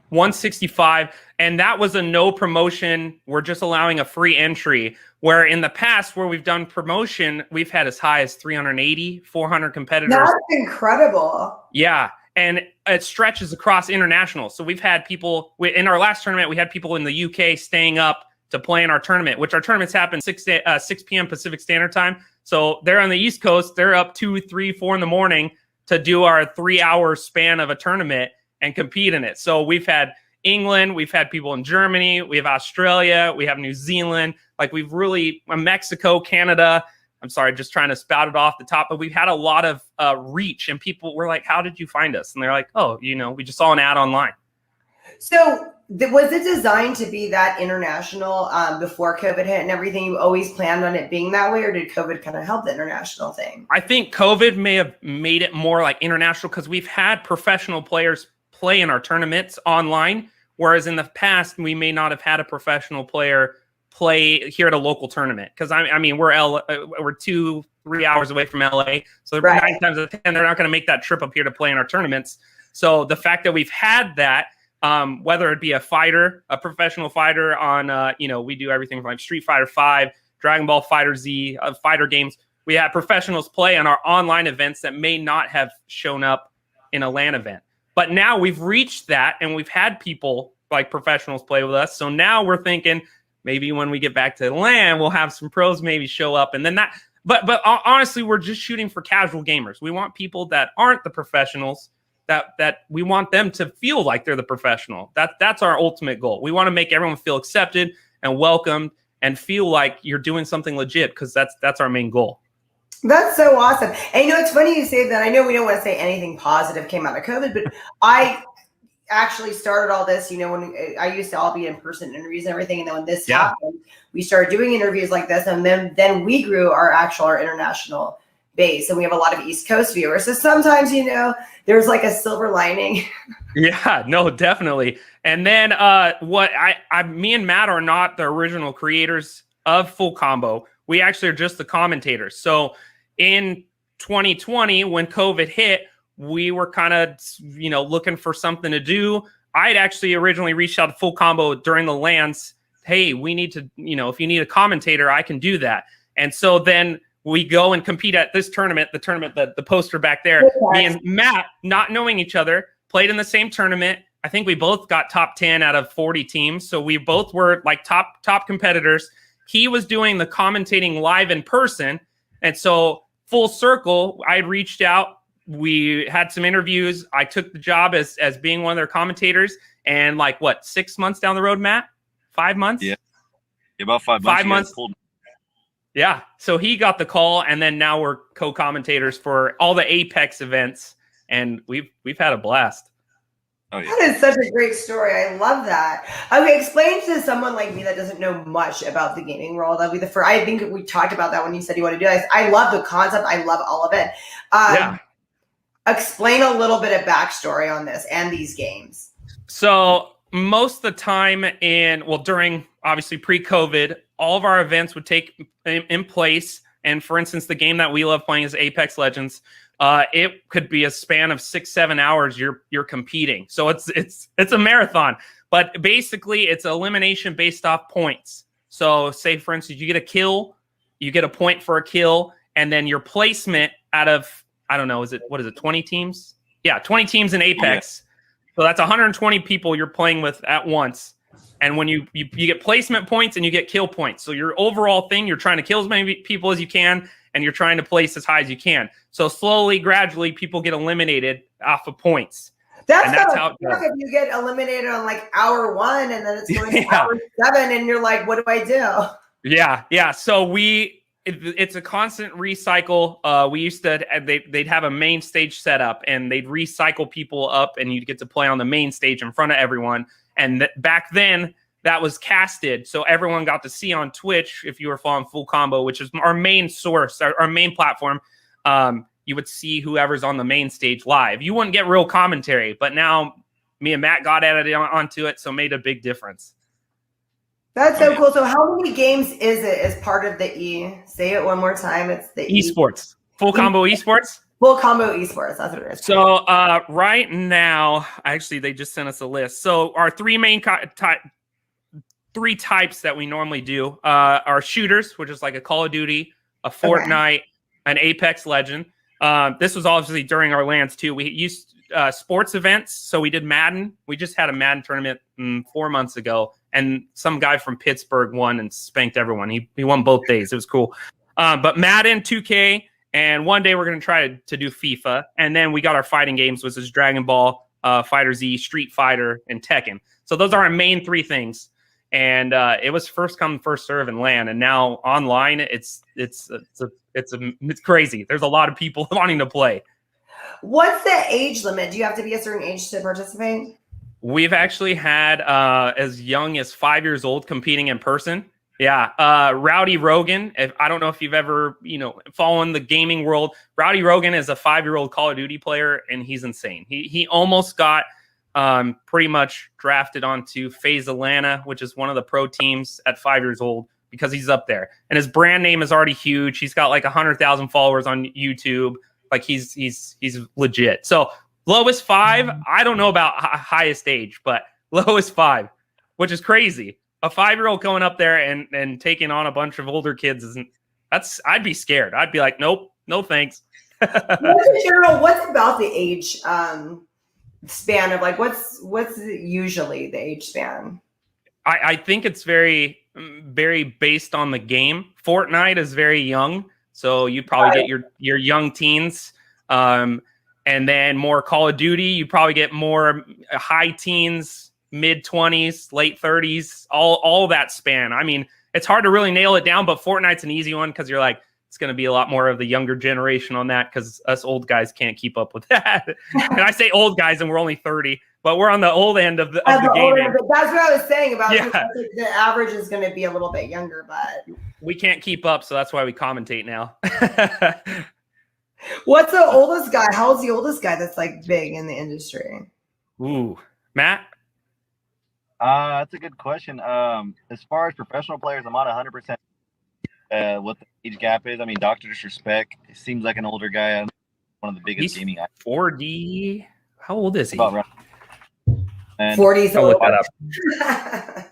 165. And that was a no promotion. We're just allowing a free entry. Where in the past, where we've done promotion, we've had as high as 380, 400 competitors. That's incredible. Yeah. And it stretches across international. So we've had people in our last tournament, we had people in the UK staying up to play in our tournament, which our tournaments happen 6 p.m. Pacific Standard Time. So they're on the East Coast. They're up 2, 3, 4 in the morning to do our 3-hour span of a tournament and compete in it. So we've had England, we've had people in Germany, we have Australia, we have New Zealand. Like we've really Mexico, Canada. I'm sorry, just trying to spout it off the top, but we've had a lot of reach, and people were like, "How did you find us?" And they're like, "Oh, we just saw an ad online." So was it designed to be that international before COVID hit and everything? You always planned on it being that way, or did COVID kind of help the international thing? I think COVID may have made it more like international because we've had professional players play in our tournaments online, whereas in the past we may not have had a professional player play here at a local tournament. Because I mean, we're 2-3 hours away from LA, so 9 times out of 10 they're not going to make that trip up here to play in our tournaments. So the fact that we've had that. Whether it be a professional fighter on, we do everything from like Street Fighter 5, Dragon Ball Fighter Z, fighter games. We have professionals play on our online events that may not have shown up in a LAN event. But now we've reached that, and we've had people like professionals play with us. So now we're thinking maybe when we get back to LAN, we'll have some pros maybe show up, and then that. But honestly, we're just shooting for casual gamers. We want people that aren't the professionals. That we want them to feel like they're the professional. That's our ultimate goal. We want to make everyone feel accepted and welcomed and feel like you're doing something legit, because that's our main goal. That's so awesome. And it's funny you say that. I know we don't want to say anything positive came out of COVID, but I actually started all this, when I used to all be in-person interviews and everything. And then when this happened, we started doing interviews like this. And then we grew our international base. And we have a lot of East Coast viewers. So sometimes, there's like a silver lining. Yeah, no, definitely. And then me and Matt are not the original creators of Full Combo. We actually are just the commentators. So in 2020, when COVID hit, we were kind of, looking for something to do. I'd actually originally reached out to Full Combo during the LANs. Hey, we need to, if you need a commentator, I can do that. And so then we go and compete at this tournament, the tournament that the poster back there. Me and Matt, not knowing each other, played in the same tournament. I think we both got top 10 out of 40 teams. So we both were like top competitors. He was doing the commentating live in person. And so full circle, I reached out. We had some interviews. I took the job as being one of their commentators. And 6 months down the road, Matt? 5 months? Yeah, about 5 months. 5 months. Yeah. So he got the call, and then now we're co-commentators for all the Apex events, and we've had a blast. Oh, yeah. That is such a great story. I love that. Okay, explain to someone like me that doesn't know much about the gaming world. That'll be the first. I think we talked about that when you said you want to do it. I love the concept. I love all of it. Explain a little bit of backstory on this and these games. So most of the time during obviously pre-COVID, all of our events would take in place. And for instance, the game that we love playing is Apex Legends. It could be a span of 6-7 hours. You're competing. So it's a marathon, but basically it's elimination based off points. So say for instance, you get a kill, you get a point for a kill, and then your placement out of, I don't know, 20 teams? Yeah, 20 teams in Apex. Yeah. So that's 120 people you're playing with at once. And when you get placement points and you get kill points. So your overall thing, you're trying to kill as many people as you can, and you're trying to place as high as you can. So slowly, gradually, people get eliminated off of points. That's how it goes. If you get eliminated on hour 1 and then it's going to hour 7 and you're like, what do I do? Yeah. So it's a constant recycle. We used to, they'd have a main stage set up and they'd recycle people up and you'd get to play on the main stage in front of everyone. And back then that was casted. So everyone got to see on Twitch, if you were following Full Combo, which is our main source, our main platform, you would see whoever's on the main stage live. You wouldn't get real commentary, but now me and Matt got added onto it. So it made a big difference. That's so cool. So how many games is it as part of the Say it one more time. It's the Esports. Full Combo Esports? Full Combo Esports. That's what it is. So right now, actually, they just sent us a list. So our three main three types that we normally do are shooters, which is like a Call of Duty, a Fortnite, an Apex Legend. This was obviously during our LANs too. We used sports events. So we did Madden. We just had a Madden tournament 4 months ago. And some guy from Pittsburgh won and spanked everyone. He won both days. It was cool. But Madden, 2K, and one day we're going to try to do FIFA. And then we got our fighting games, which is Dragon Ball, Fighter Z, Street Fighter, and Tekken. So those are our main three things. And it was first come, first serve in LAN. And now online, it's crazy. There's a lot of people wanting to play. What's the age limit? Do you have to be a certain age to participate? We've actually had as young as 5 years old competing in person. Yeah. Rowdy Rogan. I don't know if you've ever, following the gaming world. Rowdy Rogan is a 5-year-old Call of Duty player, and he's insane. He almost got pretty much drafted onto FaZe Atlanta, which is one of the pro teams at 5 years old, because he's up there. And his brand name is already huge. He's got like 100,000 followers on YouTube. Like he's legit. So lowest 5, I don't know about highest age, but lowest 5, which is crazy. A 5-year-old going up there and taking on a bunch of older kids I'd be scared. I'd be like, nope, no thanks. What's about the age span of what's usually the age span? I think it's very, very based on the game. Fortnite is very young, so you probably get your young teens. And then more Call of Duty, you probably get more high teens, mid-20s, late 30s, all that span. I mean, it's hard to really nail it down, but Fortnite's an easy one because you're like, it's going to be a lot more of the younger generation on that because us old guys can't keep up with that. And I say old guys, and we're only 30, but we're on the old end of the gaming. That's what I was saying about Yeah. the average is going to be a little bit younger, but we can't keep up, so that's why we commentate now. What's the oldest guy? How old's the oldest guy that's like big in the industry? Ooh, Matt? That's a good question. As far as professional players, I'm not 100% what the age gap is. I mean, Dr. Disrespect seems like an older guy. One of the biggest gaming. 40. How old is he? About right. 40s. I'll look that up.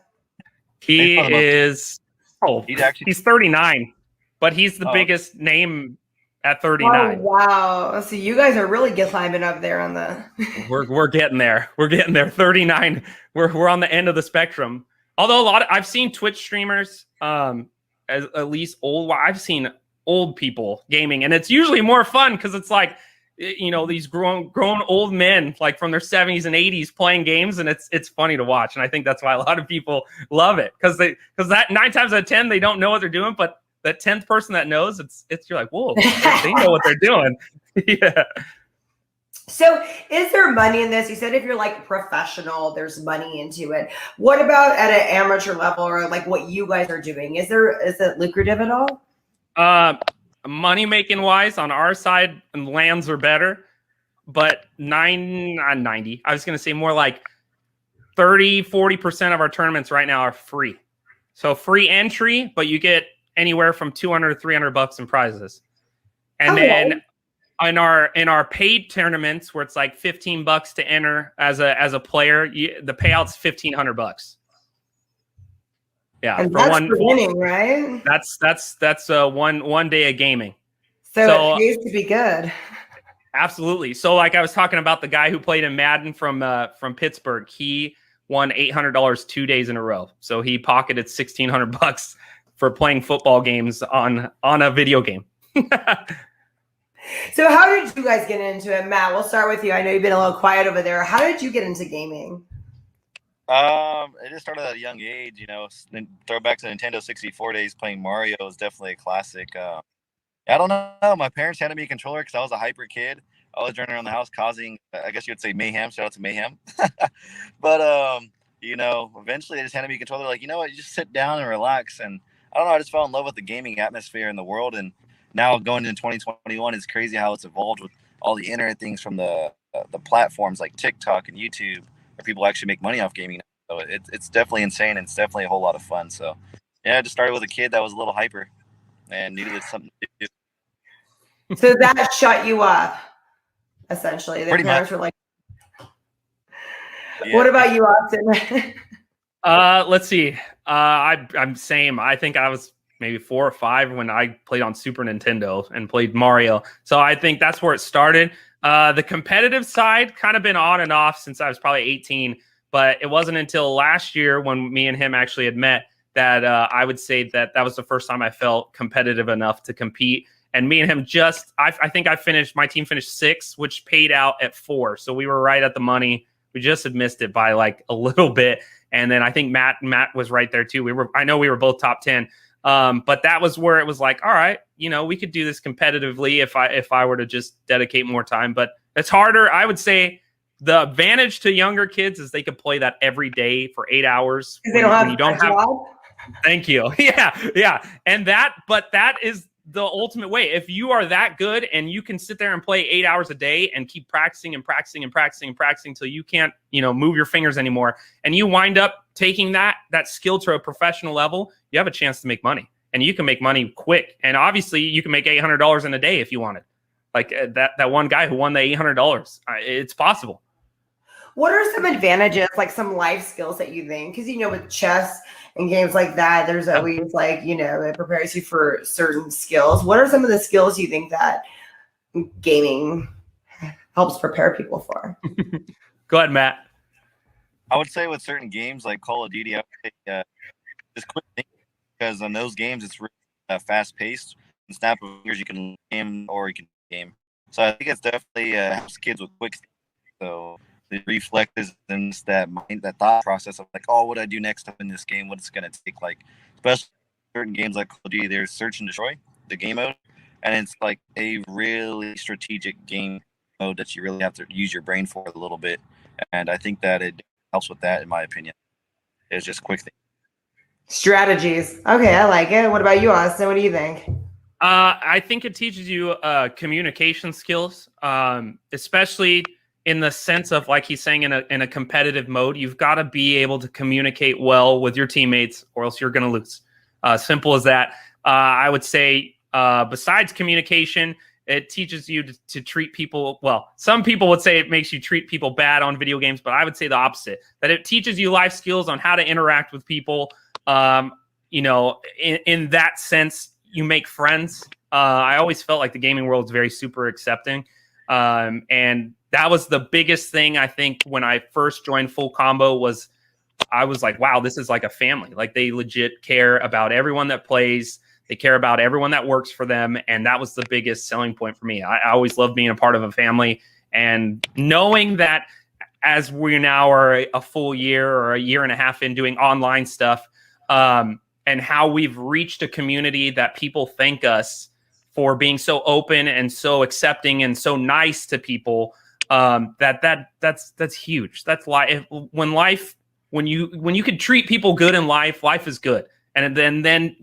He is. Oh, he's 39, but he's the biggest name at 39. Oh, wow. So you guys are really climbing up there on the. We're getting there. We're getting there. 39. We're on the end of the spectrum. Although I've seen Twitch streamers, as at least old. I've seen old people gaming, and it's usually more fun because it's like, these grown old men like from their 70s and 80s playing games, and it's funny to watch. And I think that's why a lot of people love it because that 9 times out of 10 they don't know what they're doing, but that 10th person that knows, it's you're like, whoa, they know what they're doing. Yeah. So is there money in this? You said if you're like professional, there's money into it. What about at an amateur level or like what you guys are doing? Is it lucrative at all? Money making wise on our side, lands are better, but 90, I was going to say more like 30-40% of our tournaments right now are free. So free entry, but you get anywhere from $200 to $300 in prizes. And then in our paid tournaments where it's like $15 to enter as a player, the payout's $1,500. Yeah, and that's for winning, right? That's one day of gaming. So it pays to be good. Absolutely. So like I was talking about the guy who played in Madden from Pittsburgh, he won $800 2 days in a row. So he pocketed $1,600 for playing football games on a video game. So how did you guys get into it? Matt, we'll start with you. I know you've been a little quiet over there. How did you get into gaming? It just started at a young age, throwback to Nintendo 64 days, playing Mario is definitely a classic. I don't know. My parents handed me a controller because I was a hyper kid. I was running around the house causing, I guess you would say mayhem. Shout out to Mayhem. But, eventually they just handed me a controller like, you know what, you just sit down and relax. And I don't know, I just fell in love with the gaming atmosphere in the world. And now going into 2021, it's crazy how it's evolved with all the internet things from the platforms like TikTok and YouTube where people actually make money off gaming. So it's definitely insane, and it's definitely a whole lot of fun. So, yeah, I just started with a kid that was a little hyper and needed something to do. So that shut you up, essentially. The parents were like, yeah. What about you, Austin? Let's see. I'm same. I think I was maybe 4 or 5 when I played on Super Nintendo and played Mario. So I think that's where it started. The competitive side kind of been on and off since I was probably 18, but it wasn't until last year when me and him actually had met that I would say that was the first time I felt competitive enough to compete. And me and him I think my team finished 6th, which paid out at 4. So we were right at the money. We just had missed it by like a little bit. And then I think Matt was right there too. I know we were both top 10. But that was where it was like, all right, we could do this competitively if I were to just dedicate more time, but it's harder. I would say the advantage to younger kids is they could play that every day for 8 hours. They don't have. Thank you. Yeah. And that is the ultimate way. If you are that good and you can sit there and play 8 hours a day and keep practicing and practicing and practicing and practicing till you can't, move your fingers anymore, and you wind up taking that skill to a professional level, you have a chance to make money, and you can make money quick. And obviously you can make $800 in a day if you wanted. Like that one guy who won the $800. It's possible. What are some advantages, like some life skills that you think? Because, with chess and games like that, there's always it prepares you for certain skills. What are some of the skills you think that gaming helps prepare people for? Go ahead, Matt. I would say with certain games like Call of Duty, I would say, just quit thinking, because on those games, it's really fast paced. In snap of fingers, you can aim or you can game. So I think it's definitely helps kids with quick thinking. So the reflexes and that thought process of like, oh, what do I do next in this game? What it's going to take, like, especially certain games like Call of Duty, there's search and destroy, the game mode. and it's like a really strategic game mode that you really have to use your brain for a little bit. And I think that it helps with that, in my opinion. It's just quick things. Strategies. Okay, I like it. What about you, Austin? What do you think? I think it teaches you communication skills, especially in the sense of, like he's saying, in a competitive mode. You've got to be able to communicate well with your teammates, or else you're going to lose. Simple as that. I would say, besides communication, it teaches you to treat people well. Some people would say it makes you treat people bad on video games, but I would say the opposite. That it teaches you life skills on how to interact with people. In that sense, you make friends. I always felt like the gaming world is very super accepting. And that was the biggest thing, I think, when I first joined Full Combo. Was I was like, wow, this is like a family. Like, they legit care about everyone that plays. They care about everyone that works for them. And that was the biggest selling point for me. I always loved being a part of a family, and knowing that as we now are a full year or a year and a half in doing online stuff, and how we've reached a community that people thank us for being so open and so accepting and so nice to people. That's huge. That's life. When you can treat people good in life, life is good. And then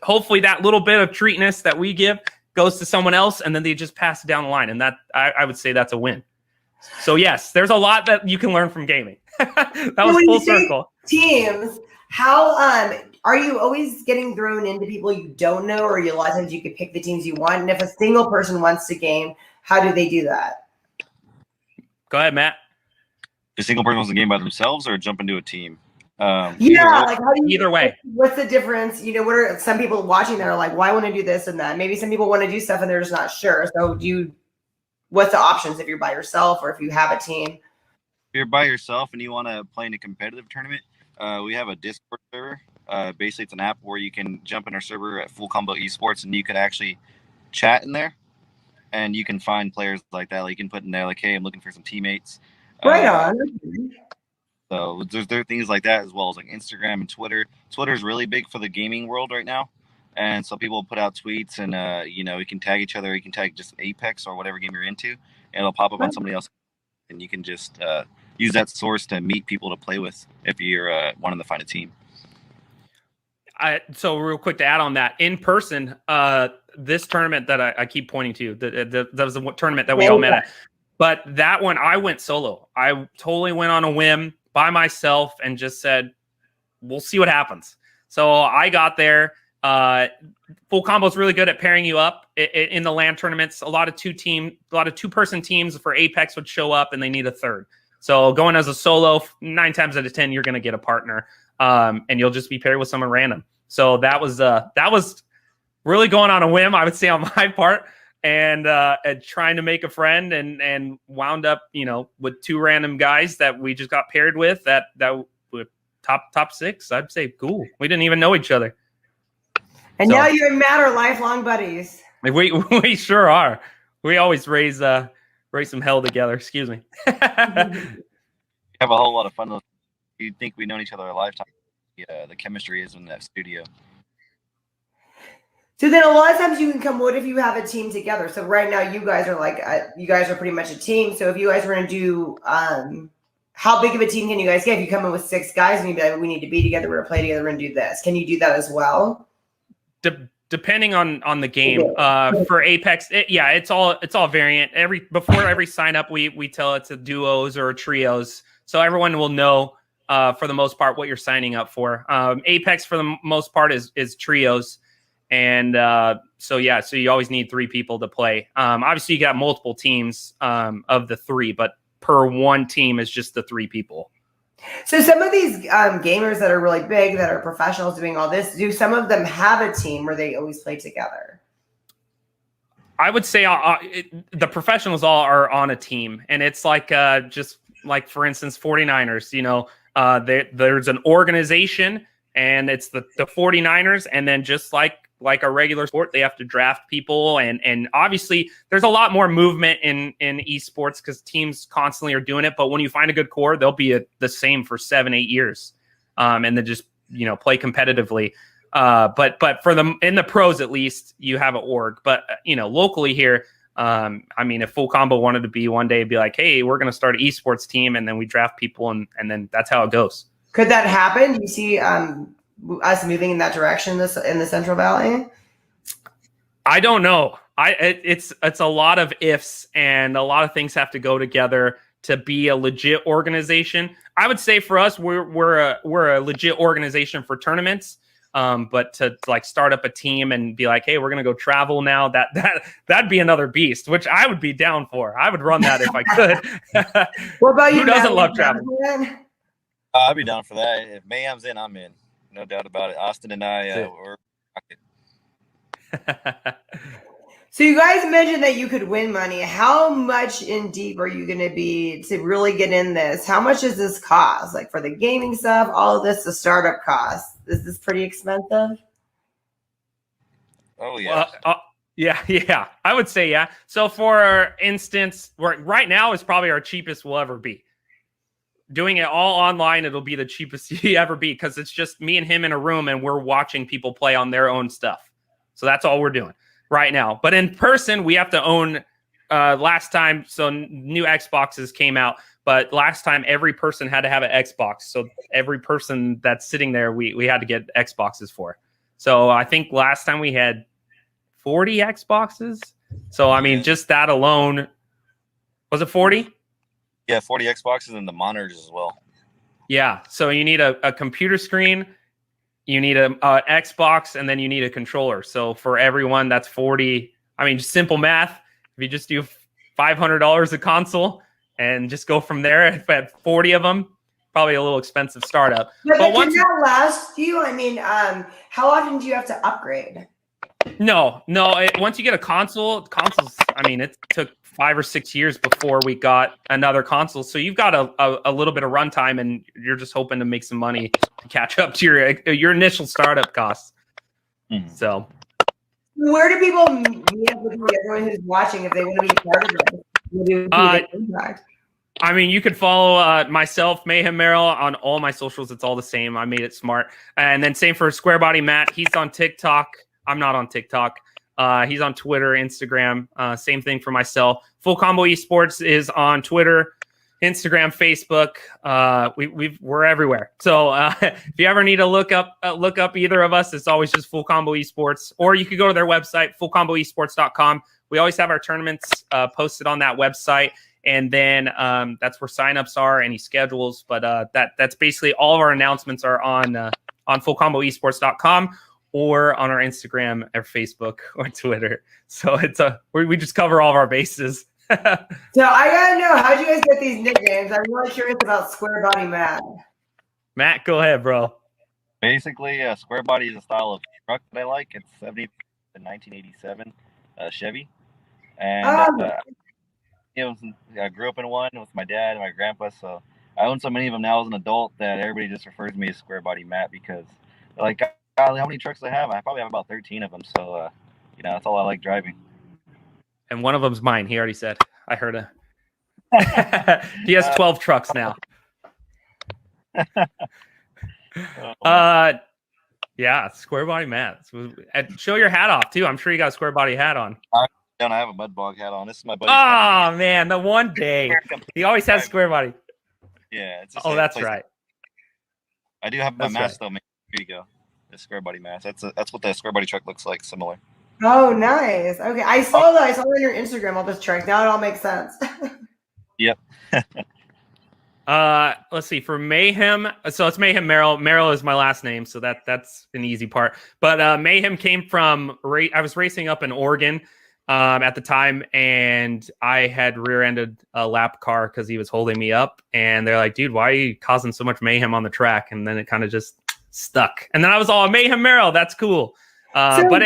hopefully that little bit of treatness that we give goes to someone else, and then they just pass it down the line. And that I would say that's a win. So yes, there's a lot that you can learn from gaming. That was full circle. Teams, how are you always getting thrown into people you don't know, or a lot of times you could pick the teams you want? And if a single person wants to game, how do they do that? Go ahead, Matt. A single person wants to game by themselves or jump into a team? Like how do you, either way. What's the difference? What are some people watching that are like, well, I want to do this and that. Maybe some people want to do stuff and they're just not sure. So what's the options if you're by yourself or if you have a team? If you're by yourself and you want to play in a competitive tournament, we have a Discord server. Basically, it's an app where you can jump in our server at Full Combo Esports, and you can actually chat in there, and you can find players like that. Like, you can put in there like, hey, I'm looking for some teammates. Right on. So there are things like that, as well as like Instagram and Twitter. Twitter is really big for the gaming world right now. And so people put out tweets, and we can tag each other. You can tag just Apex or whatever game you're into, and it'll pop up on somebody else. And you can just use that source to meet people to play with if you're wanting to find a team. So real quick to add on that, in person, this tournament that I keep pointing to, that was the tournament that we all met at. But that one, I went solo. I totally went on a whim by myself and just said, we'll see what happens. So I got there. Full Combo is really good at pairing you up in the LAN tournaments. A lot of two-person teams for Apex would show up, and they need a third. So going as a solo, 9 times out of 10, you're going to get a partner, and you'll just be paired with someone random. So that was really going on a whim, I would say, on my part. And trying to make a friend, and wound up, with 2 random guys that we just got paired with that were top 6. I'd say cool. We didn't even know each other. And now you and Matt are lifelong buddies. We sure are. We always raise some hell together. Excuse me. We have a whole lot of fun. You'd think we've known each other a lifetime. The chemistry is in that studio. So then a lot of times you can come, what if you have a team together? So right now you guys are pretty much a team. So if you guys were going to do, how big of a team can you guys get? If you come in with 6 guys and you be like, we need to be together, we're going to play together and do this. Can you do that as well? Depending on the game, for Apex, it's all variant. Before every sign up, we tell it to duos or trios. So everyone will know, for the most part, what you're signing up for. Apex for the most part is trios. And so you always need 3 people to play. Obviously, you got multiple teams of the 3, but per one team is just the 3 people. So some of these gamers that are really big, that are professionals doing all this, do some of them have a team where they always play together? I would say the professionals all are on a team, and it's like just like, for instance, 49ers. There's an organization, and it's the 49ers, and then just like a regular sport, they have to draft people, and obviously there's a lot more movement in esports because teams constantly are doing it. But when you find a good core, they'll be the same for 7-8 years, and then just play competitively. But for in the pros, at least you have an org. But locally here, I mean, if Full Combo wanted to be one day, be like, hey, we're going to start an esports team, and then we draft people, and then that's how it goes. Could that happen? Do you see us moving in that direction in the Central Valley? I don't know. It's a lot of ifs, and a lot of things have to go together to be a legit organization. I would say for us, we're a legit organization for tournaments. But to like start up a team and be like, hey, we're gonna go travel now, that'd be another beast, which I would be down for. I would run that if I could. What about you? Who doesn't love traveling? I'd be down for that. If Mayhem's in, I'm in. No doubt about it. Austin and I were. So you guys mentioned that you could win money. How much in deep are you going to be to really get in this? How much does this cost? Like for the gaming stuff, all of this, the startup costs. Is this pretty expensive? Oh, yeah. Yeah. I would say, yeah. So for instance, right now is probably our cheapest we'll ever be. Doing it all online, it'll be the cheapest you ever be because it's just me and him in a room and we're watching people play on their own stuff. So that's all we're doing right now. But in person, we have to own last time. So new Xboxes came out, but last time every person had to have an Xbox. So every person that's sitting there, we had to get Xboxes for. So I think last time we had 40 Xboxes. So, I mean, just that alone, was it 40? Yeah, 40 Xboxes and the monitors as well. Yeah. So you need a computer screen, you need a Xbox, and then you need a controller. So for everyone, that's 40. I mean, just simple math. If you just do $500 a console and just go from there, if I had 40 of them, probably a little expensive startup. But once can that last you? I mean, how often do you have to upgrade? No. Once you get a consoles, I mean, it took 5 or 6 years before we got another console. So you've got a little bit of runtime, and you're just hoping to make some money to catch up to your initial startup costs. Mm-hmm. So, where do people meet up with everyone who's watching if they want to be part of it? I mean, you could follow myself, Mayhem Mero, on all my socials. It's all the same. I made it smart. And then same for SquareBody Matt. He's on TikTok. I'm not on TikTok. He's on Twitter, Instagram. Same thing for myself. Full Combo Esports is on Twitter, Instagram, Facebook. We're everywhere. So if you ever need to look up either of us, it's always just Full Combo Esports. Or you could go to their website, fullcomboesports.com. We always have our tournaments posted on that website. And then that's where signups are, any schedules. But that's basically all of our announcements are on fullcomboesports.com. Or on our Instagram or Facebook or Twitter. So we just cover all of our bases. So I gotta know, how'd you guys get these nicknames? I'm really curious about SquareBody Matt. Matt, go ahead, bro. Basically, SquareBody is a style of truck that I like. It's 1987 Chevy. And I grew up in one with my dad and my grandpa. So I own so many of them now as an adult that everybody just refers to me as SquareBody Matt because like, how many trucks do I have? I probably have about 13 of them. So, that's all I like driving. And one of them's mine. He already said. I heard it. He has 12 trucks now. Yeah, SquareBody Matt. Show your hat off, too. I'm sure you got a SquareBody hat on. I have a Mudbog hat on. This is my buddy. Oh, man. The one day. He always has SquareBody. Yeah. That's right. I do have my mask, though, man. Here you go. The SquareBody mask. That's what the SquareBody truck looks like, similar. Oh, nice. Okay, I saw that. I saw it on your Instagram. All this truck. Now it all makes sense. Yep. Let's see. For Mayhem, so it's Mayhem Mero. Mero is my last name, so that's an easy part. But Mayhem came from I was racing up in Oregon at the time, and I had rear-ended a lap car because he was holding me up, and they're like, "Dude, why are you causing so much mayhem on the track?" And then it kind of just stuck, and then I was all Mayhem Mero. That's cool. That's what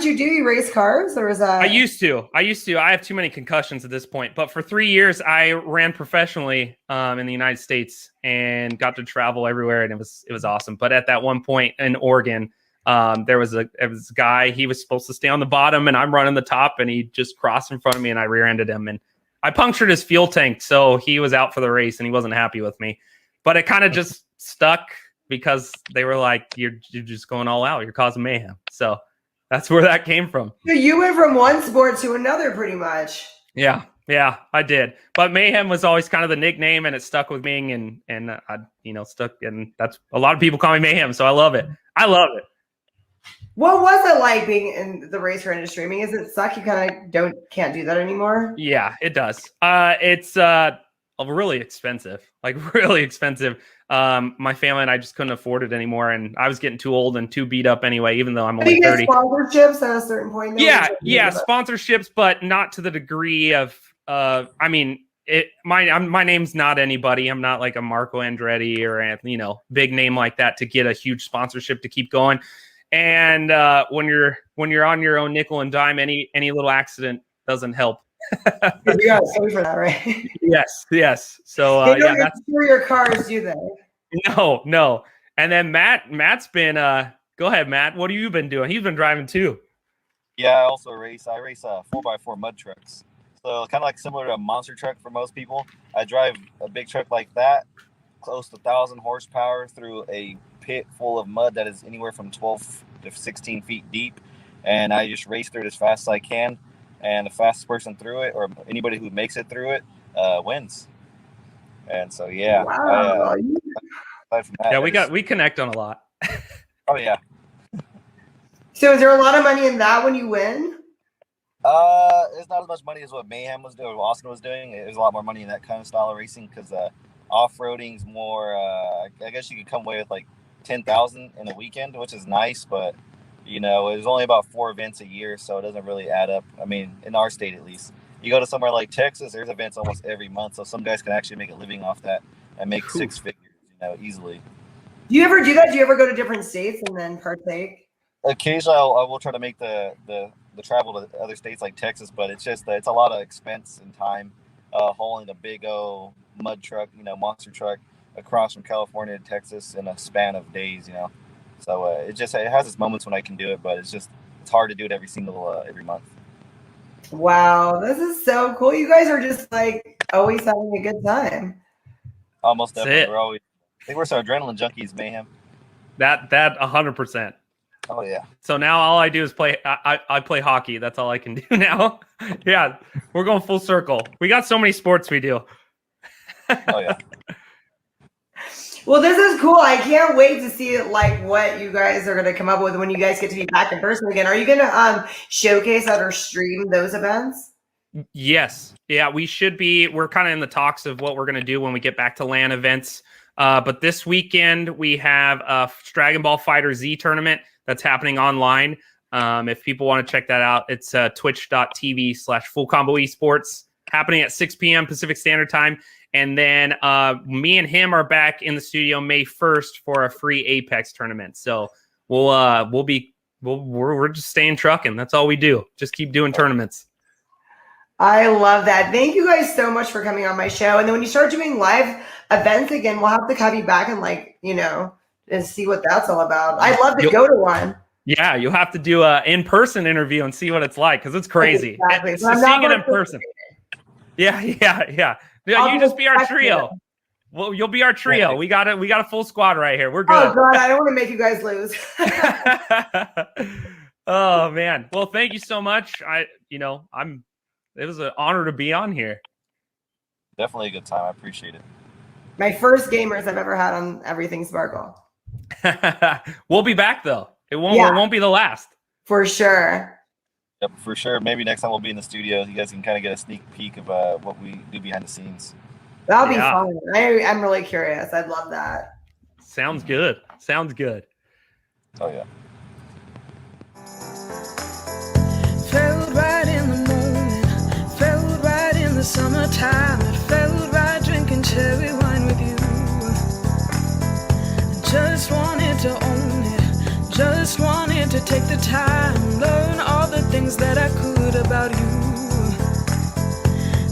you do. You race cars, or is that? I used to. I have too many concussions at this point. But for 3 years, I ran professionally in the United States and got to travel everywhere, and it was awesome. But at that one point in Oregon, there was a guy. He was supposed to stay on the bottom, and I'm running the top, and he just crossed in front of me, and I rear-ended him, and I punctured his fuel tank, so he was out for the race, and he wasn't happy with me. But it kind of just stuck. because they were like, you're just going all out. You're causing mayhem. So that's where that came from. So you went from one sport to another pretty much. Yeah, I did. But Mayhem was always kind of the nickname, and it stuck with me, and I, stuck. And that's a lot of people call me Mayhem, so I love it. What was it like being in the racer industry? I mean, does it suck? You kind of can't do that anymore? Yeah, it does. It's really expensive, like really expensive. My family and I just couldn't afford it anymore, and I was getting too old and too beat up anyway, even though I'm only 30. Sponsorships at a certain point. Yeah, sponsorships, but not to the degree of. I mean, my name's not anybody. I'm not like a Marco Andretti or big name like that to get a huge sponsorship to keep going. And when you're on your own nickel and dime, any little accident doesn't help. You got to pay for that, right? Yes. So they don't insure your cars, do they? No. And then Matt's been. Go ahead, Matt. What have you been doing? He's been driving too. Yeah, I also race. I race 4x4 mud trucks. So kind of like similar to a monster truck for most people. I drive a big truck like that, close to 1,000 horsepower through a pit full of mud that is anywhere from 12 to 16 feet deep, and I just race through it as fast as I can. And the fastest person through it, or anybody who makes it through it, wins. And so, yeah. Wow. Aside from that, we connect on a lot. Oh yeah. So, is there a lot of money in that when you win? It's not as much money as what Mayhem was doing, what Austin was doing. There's a lot more money in that kind of style of racing because off-roading's more. I guess you could come away with like 10,000 in a weekend, which is nice, but there's only about 4 events a year, so it doesn't really add up. I mean, in our state at least. You go to somewhere like Texas, there's events almost every month, so some guys can actually make a living off that and make 6 figures, easily. Do you ever do that? Do you ever go to different states and then partake? Occasionally, I will try to make the travel to other states like Texas, but it's just it's a lot of expense and time hauling a big old mud truck, monster truck across from California to Texas in a span of days, So it has its moments when I can do it, but it's hard to do it every month. Wow, this is so cool. You guys are just like always having a good time. Almost definitely. I think we're so adrenaline junkies, Mayhem. That 100%. Oh yeah. So now all I do is play. I play hockey. That's all I can do now. Yeah, we're going full circle. We got so many sports we do. Oh yeah. Well, this is cool. I can't wait to see like what you guys are going to come up with when you guys get to be back in person again. Are you going to showcase that or stream those events? Yes. Yeah, we should be. We're kind of in the talks of what we're going to do when we get back to LAN events. But this weekend we have a Dragon Ball Fighter Z tournament that's happening online. If people want to check that out, it's twitch.tv/fullcomboesports, happening at 6 p.m. Pacific Standard Time. And then me and him are back in the studio May 1st for a free Apex tournament. So we're just staying trucking. That's all we do. Just keep doing tournaments. I love that. Thank you guys so much for coming on my show. And then when you start doing live events again, we'll have to have you back and and see what that's all about. I'd love to go to one. Yeah, you'll have to do an in-person interview and see what it's like because it's crazy. Exactly. It's just seeing it in person. Yeah. You just be our trio. Well, you'll be our trio. We got a full squad right here. We're good. Oh God, I don't want to make you guys lose. Oh man. Well, thank you so much. It was an honor to be on here. Definitely a good time. I appreciate it. My first gamers I've ever had on Everything Sparkle. We'll be back though. It won't be the last. For sure. Yep, for sure. Maybe next time we'll be in the studio. You guys can kind of get a sneak peek of what we do behind the scenes. That'll be fun. I'm really curious. I'd love that. Sounds good. Oh yeah. Felt right in the moment, felt right in the summertime, it felt right drinking cherry wine with you. Just wanted to own it, just wanted to take the time, learn all the things that I could about you.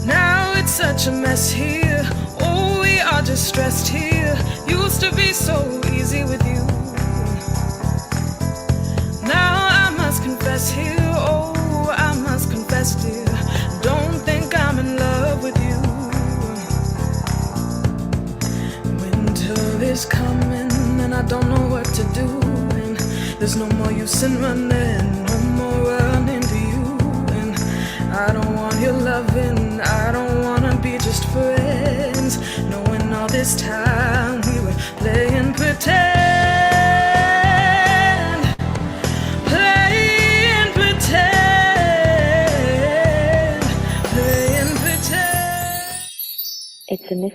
Now it's such a mess here, oh we are just stressed here, used to be so easy with you. Now I must confess here, oh I must confess dear, don't think I'm in love with you. Winter is coming and I don't know what to do. And there's no more use in running, no more running to you. And I don't want your loving, I don't wanna be just friends, knowing all this time we were playing pretend. Playing pretend. Playing pretend. It's a